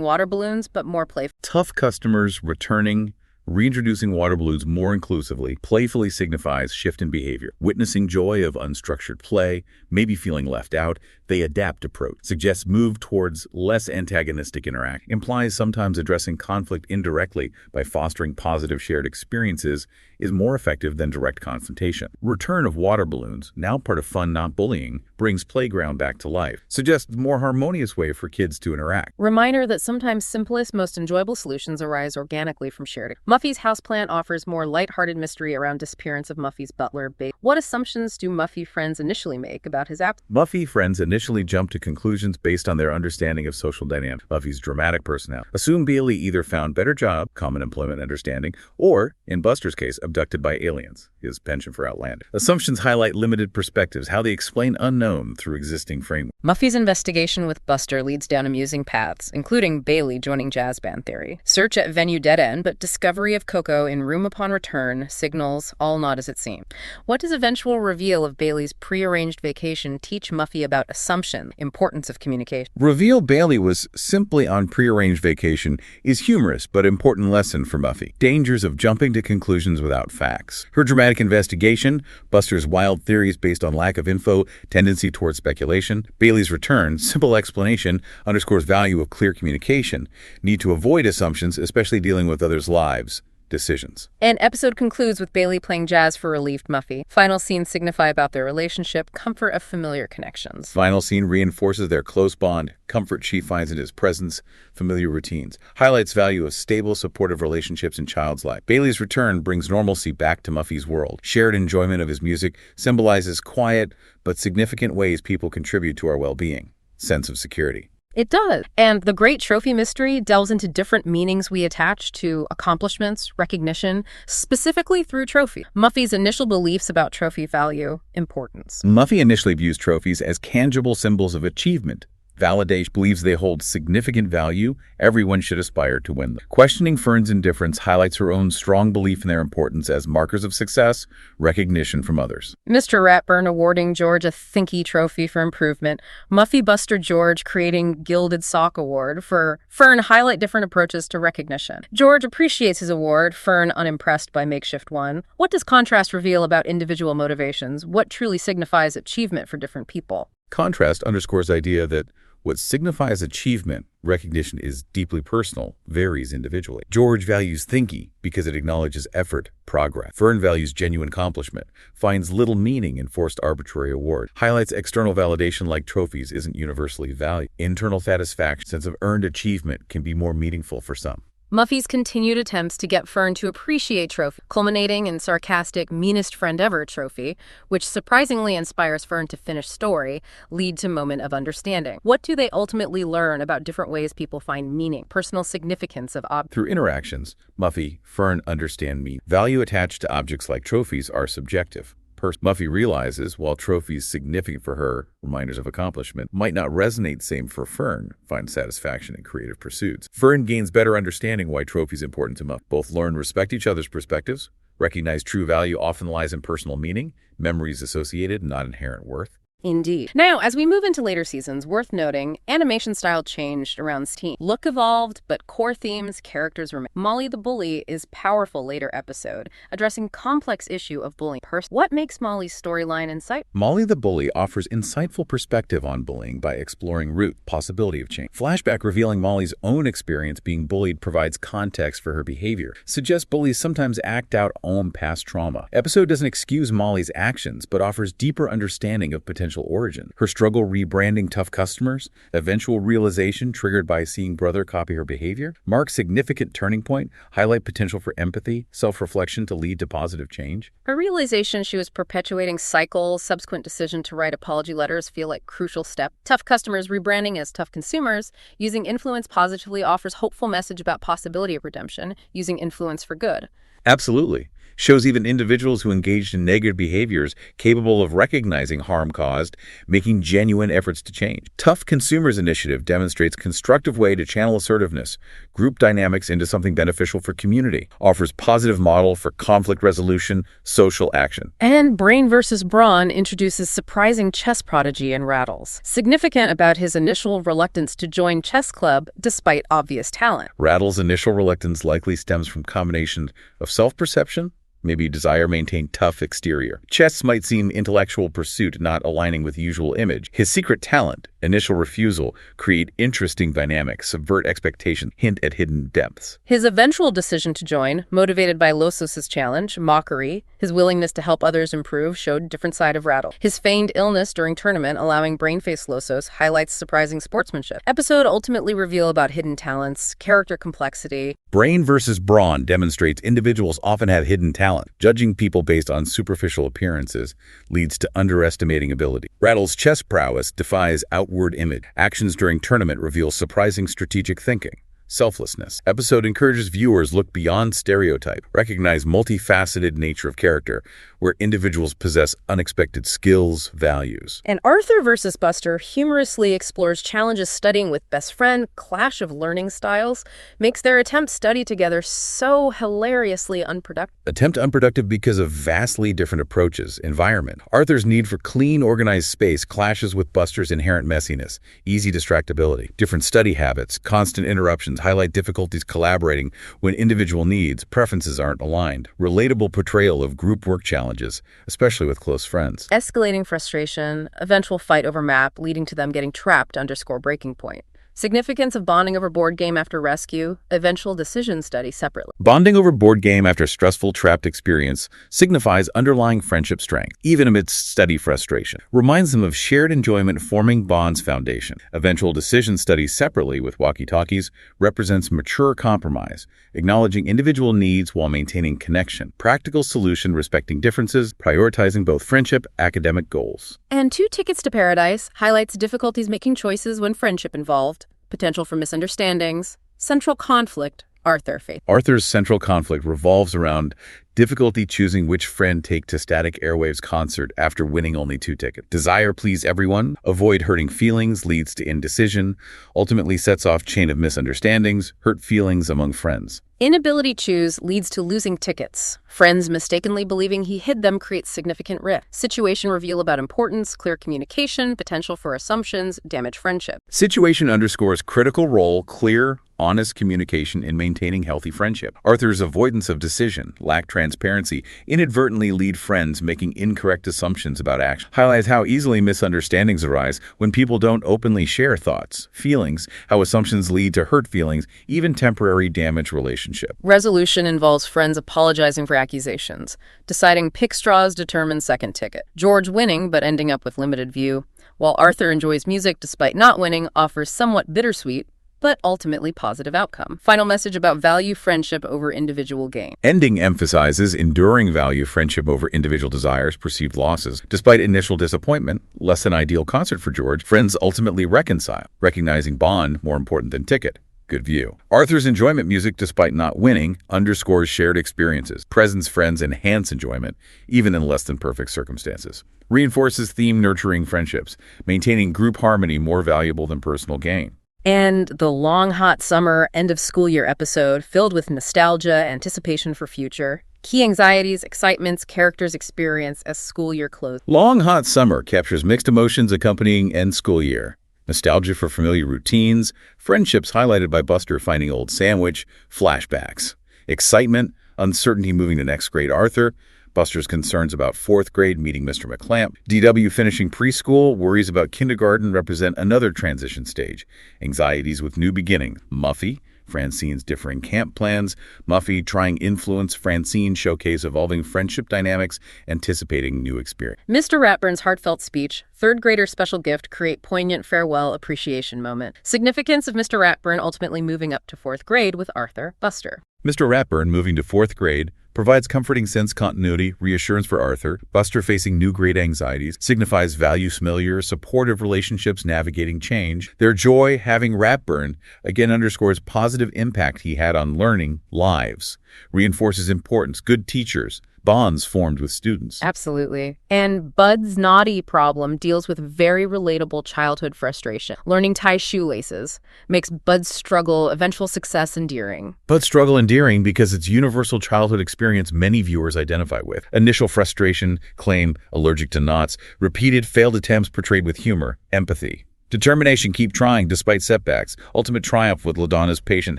water balloons, but more playful. Tough customers returning, reintroducing water balloons more inclusively, playfully signifies shift in behavior. Witnessing joy of unstructured play, maybe feeling left out, they adapt approach. Suggests move towards less antagonistic interaction. Implies sometimes addressing conflict indirectly by fostering positive shared experiences is more effective than direct confrontation. Return of water balloons, now part of fun not bullying, brings playground back to life. Suggests a more harmonious way for kids to interact. Reminder that sometimes simplest, most enjoyable solutions arise organically from shared. Muffy's houseplant offers more lighthearted mystery around disappearance of Muffy's butler, Bailey. What assumptions do Muffy friends initially make about his absence? Muffy friends initially jump to conclusions based on their understanding of social dynamics. Muffy's dramatic personality. Assume Bailey either found better job, common employment understanding, or, in Buster's case, abducted by aliens, his penchant for Outlander. Assumptions highlight limited perspectives, how they explain unknown through existing frameworks. Muffy's investigation with Buster leads down amusing paths, including Bailey joining jazz band theory. Search at venue dead end, but discovery of Coco in room upon return, signals, all not as it seemed. What does eventual reveal of Bailey's prearranged vacation teach Muffy about assumption, importance of communication? Reveal Bailey was simply on prearranged vacation is humorous but important lesson for Muffy. Dangers of jumping to conclusions without facts. Her dramatic investigation, Buster's wild theories based on lack of info, tendency towards speculation. Bailey's return, simple explanation, underscores value of clear communication. Need to avoid assumptions, especially dealing with others' lives. Decisions. An episode concludes with Bailey playing jazz for relieved Muffy. Final scenes signify about their relationship, comfort of familiar connections. Final scene reinforces their close bond, comfort she finds in his presence, familiar routines. Highlights value of stable, supportive relationships in child's life. Bailey's return brings normalcy back to Muffy's world. Shared enjoyment of his music symbolizes quiet but significant ways people contribute to our well-being. Sense of security. It does. And the Great Trophy Mystery delves into different meanings we attach to accomplishments, recognition, specifically through trophy. Muffy's initial beliefs about trophy value, importance. Muffy initially views trophies as tangible symbols of achievement. Validation, believes they hold significant value. Everyone should aspire to win them. Questioning Fern's indifference highlights her own strong belief in their importance as markers of success, recognition from others. Mr. Ratburn awarding George a Thinky trophy for improvement. Muffy, Buster, George creating Gilded Sock Award. For Fern, highlight different approaches to recognition. George appreciates his award. Fern, unimpressed by makeshift one. What does contrast reveal about individual motivations? What truly signifies achievement for different people? Contrast underscores the idea that What signifies achievement, recognition is deeply personal, varies individually. George values thinking because it acknowledges effort, progress. Fern values genuine accomplishment, finds little meaning in forced arbitrary award, highlights external validation like trophies isn't universally valued. Internal satisfaction, sense of earned achievement can be more meaningful for some. Muffy's continued attempts to get Fern to appreciate Trophy, culminating in sarcastic meanest friend ever trophy, which surprisingly inspires Fern to finish story, lead to moment of understanding. What do they ultimately learn about different ways people find meaning, personal significance of objects? Through interactions, Muffy, Fern understand meaning. Value attached to objects like trophies are subjective. Muffy realizes while trophies significant for her, reminders of accomplishment, might not resonate same for Fern, finds satisfaction in creative pursuits. Fern gains better understanding why trophies important to Muffy. Both learn to respect each other's perspectives, recognize true value often lies in personal meaning, memories associated, not inherent worth. Indeed. Now, as we move into later seasons, worth noting, animation style changed around teen. Look evolved, but core themes, characters remain. Molly the Bully is powerful later episode, addressing complex issue of bullying. What makes Molly's storyline insightful? Molly the Bully offers insightful perspective on bullying by exploring root, possibility of change. Flashback revealing Molly's own experience being bullied provides context for her behavior, suggests bullies sometimes act out own past trauma. Episode doesn't excuse Molly's actions, but offers deeper understanding of potential origin. Her struggle rebranding tough customers, eventual realization triggered by seeing brother copy her behavior, mark significant turning point, highlight potential for empathy, self-reflection to lead to positive change. Her realization she was perpetuating cycle, subsequent decision to write apology letters feel like crucial step. Tough customers rebranding as tough consumers, using influence positively offers hopeful message about possibility of redemption, using influence for good. Absolutely. Shows even individuals who engaged in negative behaviors capable of recognizing harm caused, making genuine efforts to change. Tough Consumers Initiative demonstrates constructive way to channel assertiveness, group dynamics into something beneficial for community, offers positive model for conflict resolution, social action. And Brain vs. Brawn introduces surprising chess prodigy in Rattles, significant about his initial reluctance to join chess club despite obvious talent. Rattles' initial reluctance likely stems from combination of self-perception, maybe desire to maintain tough exterior. Chess might seem intellectual pursuit not aligning with usual image. His secret talent, initial refusal, create interesting dynamics, subvert expectation, hint at hidden depths. His eventual decision to join, motivated by Losos's challenge, mockery, his willingness to help others improve showed different side of Rattle. His feigned illness during tournament, allowing brain-face Losos, highlights surprising sportsmanship. Episode ultimately reveal about hidden talents, character complexity. Brain vs. Brawn demonstrates individuals often have hidden talent. Judging people based on superficial appearances leads to underestimating ability. Rattle's chess prowess defies outward image. Actions during tournament reveal surprising strategic thinking. Selflessness. Episode encourages viewers look beyond stereotype, recognize multifaceted nature of character, where individuals possess unexpected skills, values. And Arthur vs. Buster humorously explores challenges studying with best friend, clash of learning styles, makes their attempt study together so hilariously unproductive. Attempt unproductive because of vastly different approaches, environment. Arthur's need for clean, organized space clashes with Buster's inherent messiness, easy distractibility, different study habits, constant interruptions, highlight difficulties collaborating when individual needs, preferences aren't aligned. Relatable portrayal of group work challenges, especially with close friends. Escalating frustration, eventual fight over map leading to them getting trapped _ breaking point. Significance of bonding over board game after rescue, eventual decision study separately. Bonding over board game after stressful trapped experience signifies underlying friendship strength, even amidst steady frustration. Reminds them of shared enjoyment forming bonds foundation. Eventual decision study separately with walkie-talkies represents mature compromise, acknowledging individual needs while maintaining connection. Practical solution respecting differences, prioritizing both friendship, academic goals. And 2 Tickets to Paradise highlights difficulties making choices when friendship involved, potential for misunderstandings, central conflict, Arthur fate. Arthur's central conflict revolves around difficulty choosing which friend take to Static Airwaves concert after winning only 2 tickets. Desire please everyone, avoid hurting feelings leads to indecision, ultimately sets off chain of misunderstandings, hurt feelings among friends. Inability choose leads to losing tickets. Friends mistakenly believing he hid them creates significant rift. Situation reveal about importance, clear communication, potential for assumptions, damage friendship. Situation underscores critical role, clear, honest communication in maintaining healthy friendship. Arthur's avoidance of decision, lack transparency, transparency inadvertently lead friends making incorrect assumptions about action. Highlights how easily misunderstandings arise when people don't openly share thoughts, feelings, how assumptions lead to hurt feelings, even temporary damage relationship. Resolution involves friends apologizing for accusations, deciding pick straws determines second ticket. George winning but ending up with limited view, while Arthur enjoys music despite not winning, offers somewhat bittersweet but ultimately positive outcome. Final message about value friendship over individual gain. Ending emphasizes enduring value friendship over individual desires, perceived losses. Despite initial disappointment, less than ideal concert for George, friends ultimately reconcile, recognizing bond more important than ticket. Good view. Arthur's enjoyment music despite not winning underscores shared experiences. Presence friends enhance enjoyment, even in less than perfect circumstances. Reinforces theme nurturing friendships, maintaining group harmony more valuable than personal gain. And the long, hot summer, end of school year episode filled with nostalgia, anticipation for future, key anxieties, excitements, characters experience as school year closes. Long, hot summer captures mixed emotions accompanying end school year. Nostalgia for familiar routines, friendships highlighted by Buster finding old sandwich, flashbacks. Excitement, uncertainty moving to next grade Arthur, Buster's concerns about fourth grade meeting Mr. McClamp. DW finishing preschool, worries about kindergarten represent another transition stage. Anxieties with new beginnings. Muffy, Francine's differing camp plans. Muffy trying influence. Francine showcase evolving friendship dynamics, anticipating new experience. Mr. Ratburn's heartfelt speech, third grader special gift, create poignant farewell appreciation moment. Significance of Mr. Ratburn ultimately moving up to fourth grade with Arthur, Buster. Mr. Ratburn moving to fourth grade provides comforting sense continuity, reassurance for Arthur. Buster facing new grade anxieties, signifies value familiar, supportive relationships navigating change. Their joy having Ratburn again underscores positive impact he had on learning lives, reinforces importance, good teachers, bonds formed with students. Absolutely. And Bud's naughty problem deals with very relatable childhood frustration. Learning tie shoelaces makes Bud's struggle, eventual success endearing. Bud's struggle endearing because it's universal childhood experience many viewers identify with. Initial frustration, claim allergic to knots, repeated failed attempts portrayed with humor, empathy. Determination, keep trying despite setbacks. Ultimate triumph with LaDonna's patient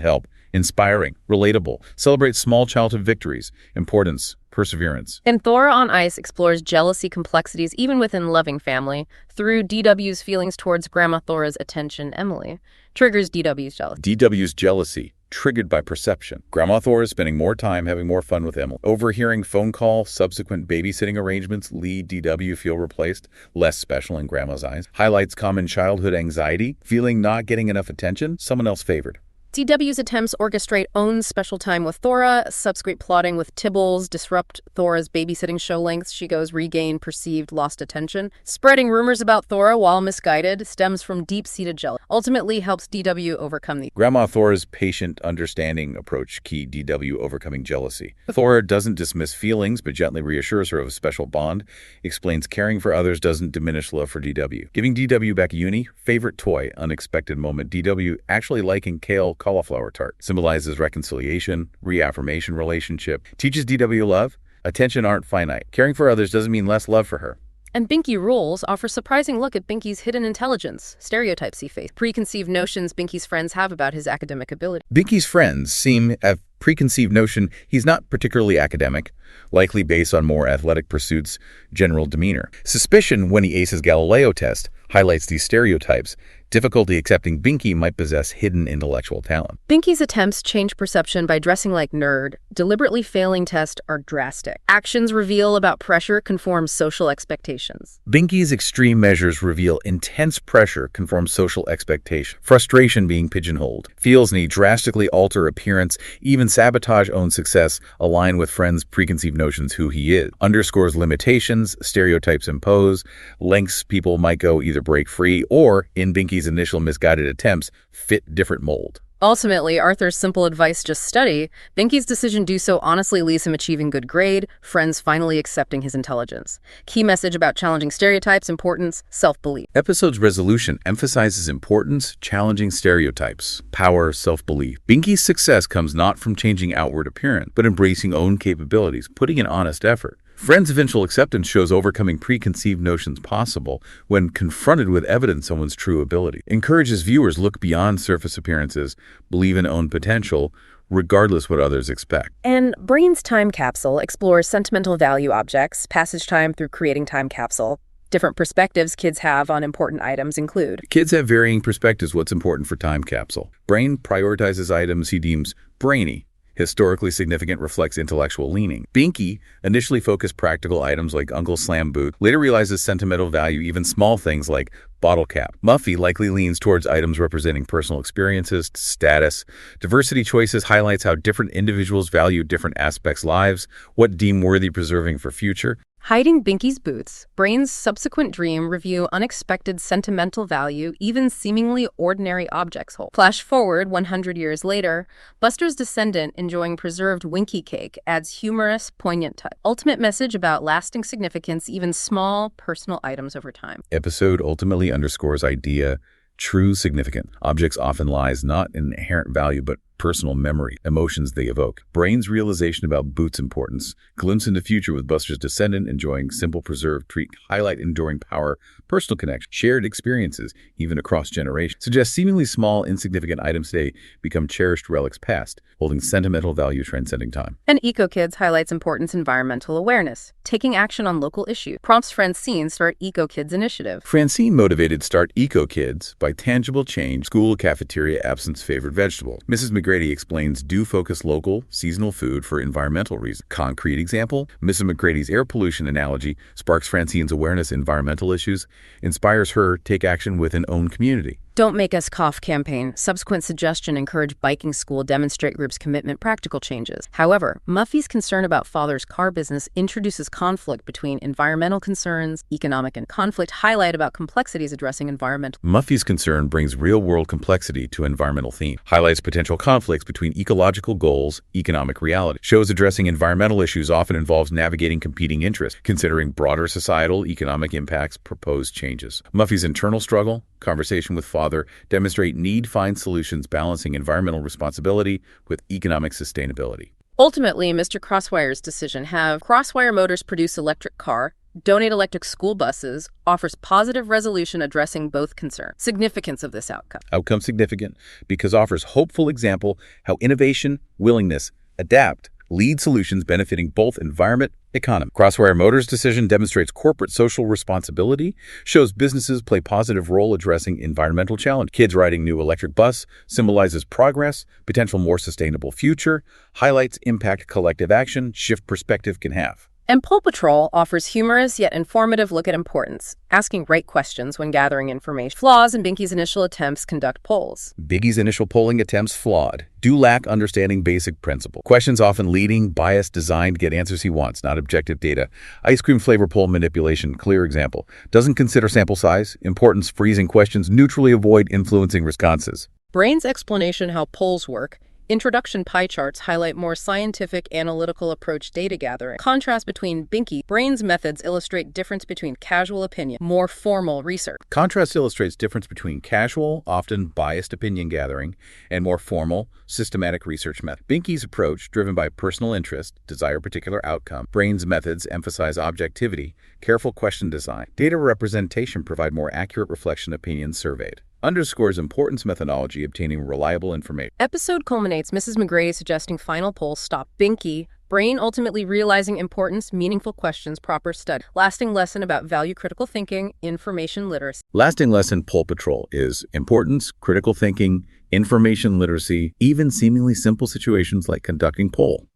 help. Inspiring, relatable, celebrates small childhood victories. Importance, perseverance. And Thora on Ice explores jealousy complexities even within loving family through DW's feelings towards Grandma Thora's attention, Emily. Triggers DW's jealousy. DW's jealousy, triggered by perception. Grandma Thora is spending more time having more fun with Emily. Overhearing phone call, subsequent babysitting arrangements lead DW feel replaced, less special in Grandma's eyes. Highlights common childhood anxiety, feeling not getting enough attention, someone else favored. DW's attempts orchestrate own special time with Thora, subsequent plotting with Tibbles, disrupt Thora's babysitting show length. She goes regain perceived lost attention. Spreading rumors about Thora while misguided stems from deep-seated jealousy. Ultimately helps DW overcome the Grandma Thora's patient, understanding approach key DW overcoming jealousy. Thora doesn't dismiss feelings but gently reassures her of a special bond, explains caring for others doesn't diminish love for DW. Giving DW back uni, favorite toy, unexpected moment. DW actually liking kale cauliflower tart, symbolizes reconciliation, reaffirmation relationship, teaches DW love, attention aren't finite. Caring for others doesn't mean less love for her. And Binky Rules offers surprising look at Binky's hidden intelligence, stereotypes he faced, preconceived notions Binky's friends have about his academic ability. Binky's friends seem a preconceived notion he's not particularly academic, likely based on more athletic pursuits, general demeanor. Suspicion when he aces Galileo test highlights these stereotypes. Difficulty accepting Binky might possess hidden intellectual talent. Binky's attempts change perception by dressing like nerd. Deliberately failing test are drastic. Actions reveal about pressure conforms social expectations. Binky's extreme measures reveal intense pressure conforms social expectation. Frustration being pigeonholed. Feels need drastically alter appearance, even sabotage own success, align with friends' preconceived notions who he is. Underscores limitations, stereotypes impose, lengths people might go either break free or, in Binky's initial misguided attempts, fit different mold. Ultimately, Arthur's simple advice, just study. Binky's decision do so honestly leaves him achieving good grade, friends finally accepting his intelligence. Key message about challenging stereotypes, importance, self-belief. Episode's resolution emphasizes importance, challenging stereotypes, power, self-belief. Binky's success comes not from changing outward appearance, but embracing own capabilities, putting in honest effort. Friends' eventual acceptance shows overcoming preconceived notions possible when confronted with evidence of one's true ability. Encourages viewers look beyond surface appearances, believe in own potential, regardless what others expect. And Brain's time capsule explores sentimental value objects, passage time through creating time capsule. Different perspectives kids have on important items include. Kids have varying perspectives what's important for time capsule. Brain prioritizes items he deems brainy. Historically significant reflects intellectual leaning. Binky initially focused practical items like Uncle Slam boot, later realizes sentimental value, even small things like bottle cap. Muffy likely leans towards items representing personal experiences, status. Diversity choices highlights how different individuals value different aspects lives, what deem worthy preserving for future. Hiding Binky's boots, Brain's subsequent dream review unexpected sentimental value even seemingly ordinary objects hold. Flash forward 100 years later, Buster's descendant enjoying preserved Winky cake adds humorous, poignant touch. Ultimate message about lasting significance, even small, personal items over time. Episode ultimately underscores idea, true significant. Objects often lies not in inherent value, but personal memory, emotions they evoke. Brain's realization about boots' importance, glimpse into future with Buster's descendant enjoying simple preserved treat, highlight enduring power, personal connection, shared experiences, even across generations. Suggest seemingly small, insignificant items today become cherished relics past, holding sentimental value transcending time. And EcoKids highlights importance environmental awareness, taking action on local issues. Prompts Francine start EcoKids initiative. Francine motivated Start EcoKids by tangible change, school cafeteria absence favored vegetable. Mrs. McGrady explains do focus local, seasonal food for environmental reasons. Concrete example, Mrs. McGrady's air pollution analogy sparks Francine's awareness of environmental issues, inspires her take action within own community. Don't Make Us Cough campaign. Subsequent suggestion encourage biking school demonstrate group's commitment practical changes. However, Muffy's concern about father's car business introduces conflict between environmental concerns, economic and conflict highlight about complexities addressing environmental. Muffy's concern brings real-world complexity to environmental theme, highlights potential conflicts between ecological goals, economic reality. Shows addressing environmental issues often involves navigating competing interests, considering broader societal, economic impacts, proposed changes. Muffy's internal struggle, conversation with father, demonstrate need find solutions balancing environmental responsibility with economic sustainability. Ultimately, Mr. Crosswire's decision have Crosswire Motors produce electric car, donate electric school buses, offers positive resolution addressing both concerns. Significance of this outcome. Outcome significant because offers hopeful example how innovation, willingness, adapt, lead solutions benefiting both environment, economy. Crosswire Motors' decision demonstrates corporate social responsibility, shows businesses play positive role addressing environmental challenge. Kids riding new electric bus symbolizes progress, potential more sustainable future, highlights impact collective action, shift perspective can have. And Paw Patrol offers humorous yet informative look at importance, asking right questions when gathering information. Flaws in Binky's initial attempts conduct polls. Biggy's initial polling attempts flawed, do lack understanding basic principle. Questions often leading, biased, designed, get answers he wants, not objective data. Ice cream flavor poll manipulation, clear example. Doesn't consider sample size, importance, freezing questions, neutrally avoid influencing responses. Brain's explanation how polls work. Introduction pie charts highlight more scientific, analytical approach data gathering. Contrast between Binky. Brain's methods illustrate difference between casual opinion, more formal research. Contrast illustrates difference between casual, often biased opinion gathering, and more formal, systematic research method. Binky's approach, driven by personal interest, desire particular outcome. Brain's methods emphasize objectivity, careful question design. Data representation provide more accurate reflection opinions surveyed. Underscores importance methodology obtaining reliable information. Episode culminates Mrs. McGrady suggesting final poll stop Binky. Brain ultimately realizing importance, meaningful questions, proper study. Lasting lesson about value critical thinking, information literacy. Lasting lesson Paw Patrol is importance, critical thinking, information literacy, even seemingly simple situations like conducting poll.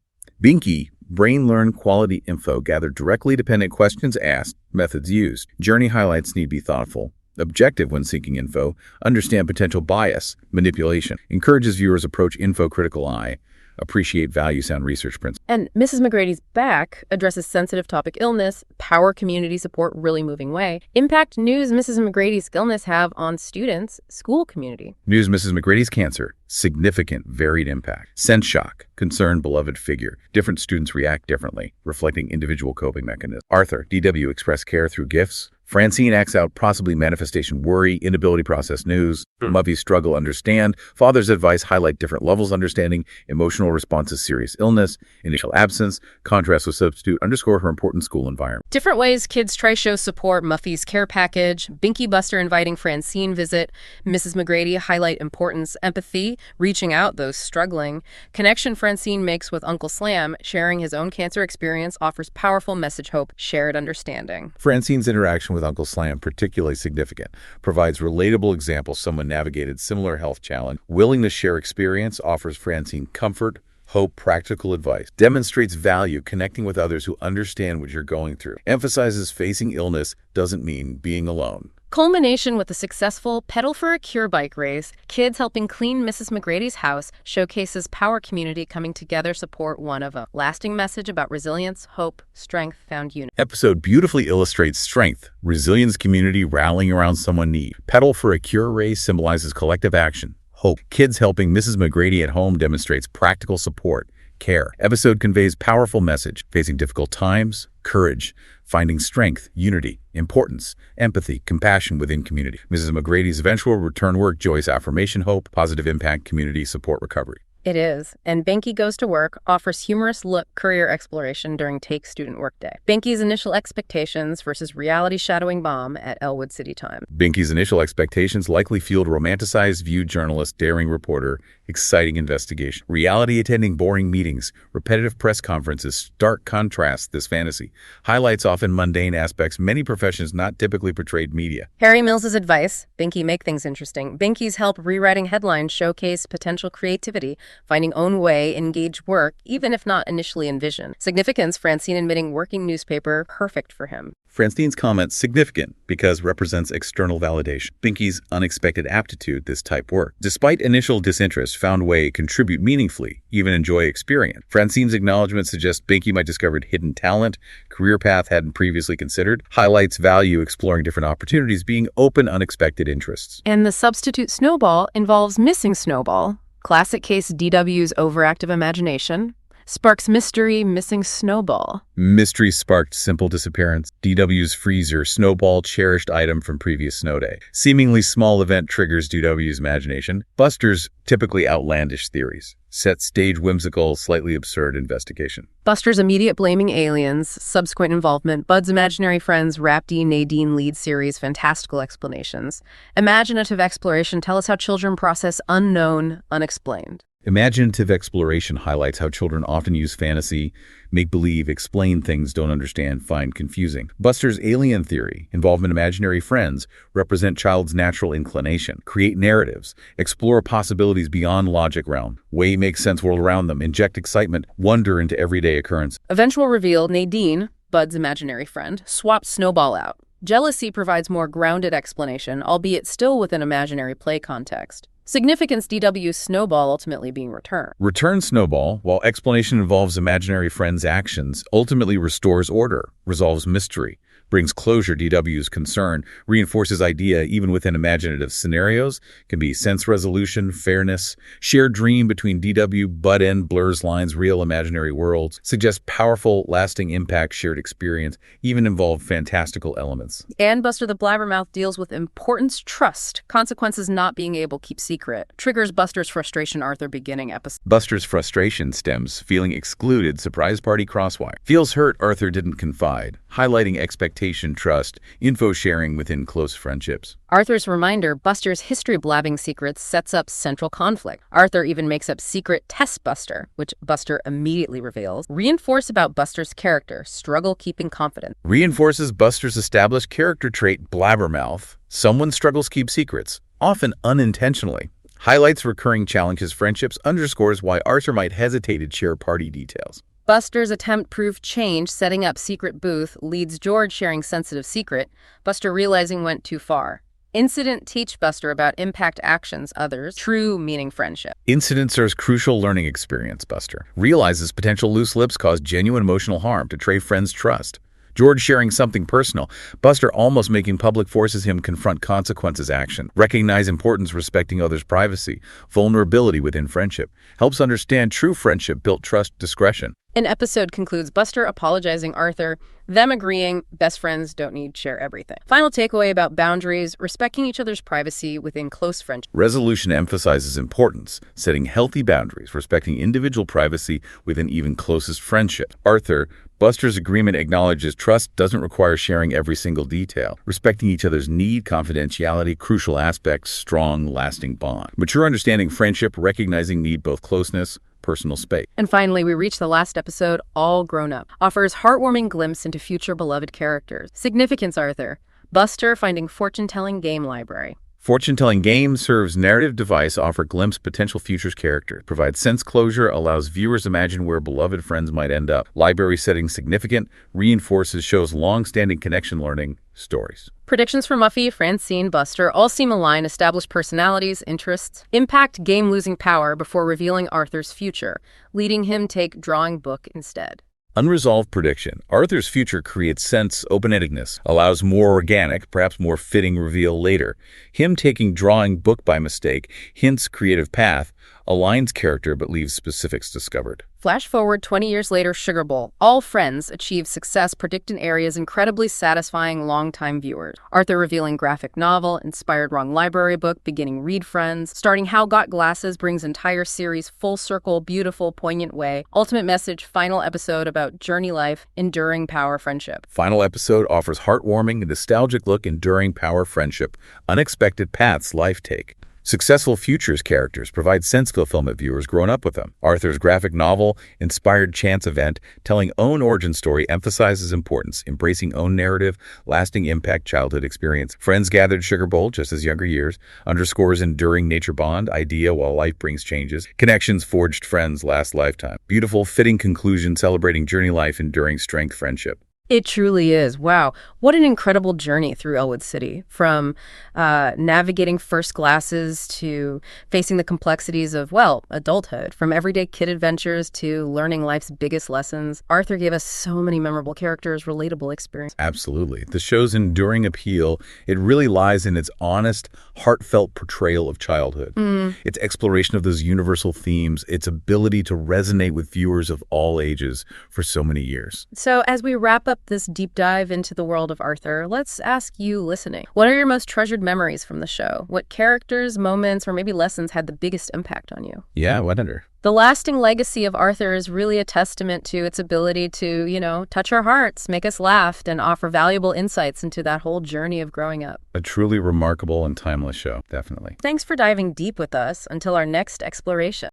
Binky, Brain learn quality info, gather directly dependent questions asked, methods used. Journey highlights need be thoughtful. Objective when seeking info, understand potential bias, manipulation, encourages viewers approach info critical eye, appreciate value sound research principles. And Mrs. McGrady's back addresses sensitive topic illness, power community support really moving way, impact news Mrs. McGrady's illness have on students, school community. News Mrs. McGrady's cancer, significant varied impact. Sense shock, concern beloved figure, different students react differently, reflecting individual coping mechanisms. Arthur, DW express care through gifts, Francine acts out possibly manifestation worry, inability to process news. Muffy's struggle understand. Father's advice highlight different levels understanding. Emotional responses serious illness. Initial absence. Contrast with substitute underscore her important school environment. Different ways kids try show support. Muffy's care package. Binky Buster inviting Francine visit. Mrs. McGrady highlight importance. Empathy. Reaching out those struggling. Connection Francine makes with Uncle Slam. Sharing his own cancer experience offers powerful message hope. Shared understanding. Francine's interaction with Uncle Slam, particularly significant, provides relatable examples someone navigated similar health challenge. Willing to share experience offers Francine comfort, hope, practical advice. Demonstrates value connecting with others who understand what you're going through. Emphasizes facing illness doesn't mean being alone. Culmination with a successful Pedal for a Cure bike race, kids helping clean Mrs. McGrady's house, showcases power community coming together support one of a lasting message about resilience, hope, strength, found unity. Episode beautifully illustrates strength, resilience community rallying around someone in need. Pedal for a Cure race symbolizes collective action. Hope. Kids helping Mrs. McGrady at home demonstrates practical support. Care. Episode conveys powerful message, facing difficult times, courage, finding strength, unity, importance, empathy, compassion within community. Mrs. McGrady's eventual return work, Joy's affirmation, hope, positive impact, community, support, recovery. It is. And Binky Goes to Work offers humorous look career exploration during Take Student Workday. Binky's initial expectations versus reality shadowing bomb at Elwood City Time. Binky's initial expectations likely fueled romanticized view journalist, daring reporter, exciting investigation. Reality attending boring meetings, repetitive press conferences, stark contrast this fantasy. Highlights often mundane aspects many professions not typically portrayed media. Harry Mills's advice, Binky make things interesting. Binky's help rewriting headlines showcase potential creativity, finding own way, engage work, even if not initially envisioned. Significance, Francine admitting working newspaper, perfect for him. Francine's comment significant because represents external validation. Binky's unexpected aptitude, this type work. Despite initial disinterest, found way contribute meaningfully, even enjoy experience. Francine's acknowledgement suggests Binky might discovered hidden talent, career path hadn't previously considered, highlights value exploring different opportunities, being open unexpected interests. And the substitute Snowball involves missing Snowball. Classic case DW's overactive imagination. Sparks mystery, missing Snowball. Mystery sparked simple disappearance. DW's freezer, Snowball cherished item from previous snow day. Seemingly small event triggers DW's imagination. Buster's typically outlandish theories. Set stage whimsical, slightly absurd investigation. Buster's immediate blaming aliens, subsequent involvement, Bud's imaginary friends, Rapti, Nadine lead series, fantastical explanations. Imaginative exploration tell us how children process unknown, unexplained. Imaginative exploration highlights how children often use fantasy, make-believe, explain things don't understand, find confusing. Buster's alien theory, involvement imaginary friends, represent child's natural inclination, create narratives, explore possibilities beyond logic realm, way make sense world around them, inject excitement, wonder into everyday occurrence. Eventual reveal, Nadine, Bud's imaginary friend, swaps Snowball out. Jealousy provides more grounded explanation, albeit still within imaginary play context. Significance, DW's Snowball ultimately being returned. Return Snowball, while explanation involves imaginary friends' actions, ultimately restores order, resolves mystery, brings closure. DW's concern, reinforces idea even within imaginative scenarios, can be sense resolution, fairness, shared dream between DW, Bud and blurs lines, real imaginary worlds, suggests powerful, lasting impact, shared experience, even involve fantastical elements. And Buster the Blabbermouth deals with importance, trust, consequences not being able to keep secret, triggers Buster's frustration Arthur beginning episode. Buster's frustration stems, feeling excluded, surprise party crosswire. Feels hurt Arthur didn't confide, highlighting expectation, trust, info sharing within close friendships. Arthur's reminder, Buster's history blabbing secrets sets up central conflict. Arthur even makes up secret test Buster, which Buster immediately reveals. Reinforce about Buster's character, struggle keeping confidence. Reinforces Buster's established character trait, blabbermouth. Someone struggles keep secrets, often unintentionally. Highlights recurring challenges friendships, underscores why Arthur might hesitate to share party details. Buster's attempt proved change, setting up secret booth, leads George sharing sensitive secret, Buster realizing went too far. Incident teach Buster about impact actions others, true meaning friendship. Incident serves crucial learning experience Buster. Realizes potential loose lips cause genuine emotional harm to trade friends' trust. George sharing something personal. Buster almost making public forces him confront consequences action. Recognize importance respecting others' privacy. Vulnerability within friendship. Helps understand true friendship built trust discretion. An episode concludes Buster apologizing Arthur, them agreeing best friends don't need to share everything. Final takeaway about boundaries, respecting each other's privacy within close friendship. Resolution emphasizes importance, setting healthy boundaries, respecting individual privacy within even closest friendship. Arthur, Buster's agreement acknowledges trust doesn't require sharing every single detail. Respecting each other's need, confidentiality, crucial aspects, strong, lasting bond. Mature understanding friendship, recognizing need both closeness, personal space. And finally, we reach the last episode, All Grown Up. Offers heartwarming glimpse into future beloved characters. Significance, Arthur. Buster finding fortune-telling game library. Fortune-telling game serves narrative device, offer glimpse potential futures characters, provides sense closure, allows viewers imagine where beloved friends might end up. Library setting significant, reinforces shows long-standing connection learning, stories. Predictions for Muffy, Francine, Buster all seem aligned, establish personalities, interests, impact game losing power before revealing Arthur's future, leading him take drawing book instead. Unresolved prediction. Arthur's future creates sense, open-endedness, allows more organic, perhaps more fitting reveal later. Him taking drawing book by mistake, hints creative path, aligns character but leaves specifics discovered. Flash forward 20 years later, Sugar Bowl. All friends achieve success predicted in areas incredibly satisfying longtime viewers. Arthur revealing graphic novel, inspired wrong library book, beginning read friends, starting How Got Glasses brings entire series full circle, beautiful, poignant way. Ultimate message, final episode about journey life, enduring power friendship. Final episode offers heartwarming, nostalgic look, enduring power friendship, unexpected paths life take. Successful futures characters provide sense fulfillment viewers grown up with them. Arthur's graphic novel, inspired chance event, telling own origin story emphasizes importance, embracing own narrative, lasting impact childhood experience. Friends gathered Sugar Bowl, just as younger years, underscores enduring nature bond, idea while life brings changes. Connections forged friends last lifetime. Beautiful, fitting conclusion celebrating journey life, enduring strength friendship. It truly is. Wow. What an incredible journey through Elwood City. From navigating first glasses to facing the complexities of, well, adulthood. From everyday kid adventures to learning life's biggest lessons. Arthur gave us so many memorable characters, relatable experience. Absolutely. The show's enduring appeal, it really lies in its honest, heartfelt portrayal of childhood. Its exploration of those universal themes, its ability to resonate with viewers of all ages for so many years. So as we wrap up this deep dive into the world of Arthur, let's ask you listening. What are your most treasured memories from the show? What characters, moments, or maybe lessons had the biggest impact on you? Yeah, what under? The lasting legacy of Arthur is really a testament to its ability to, touch our hearts, make us laugh, and offer valuable insights into that whole journey of growing up. A truly remarkable and timeless show, definitely. Thanks for diving deep with us. Until our next exploration.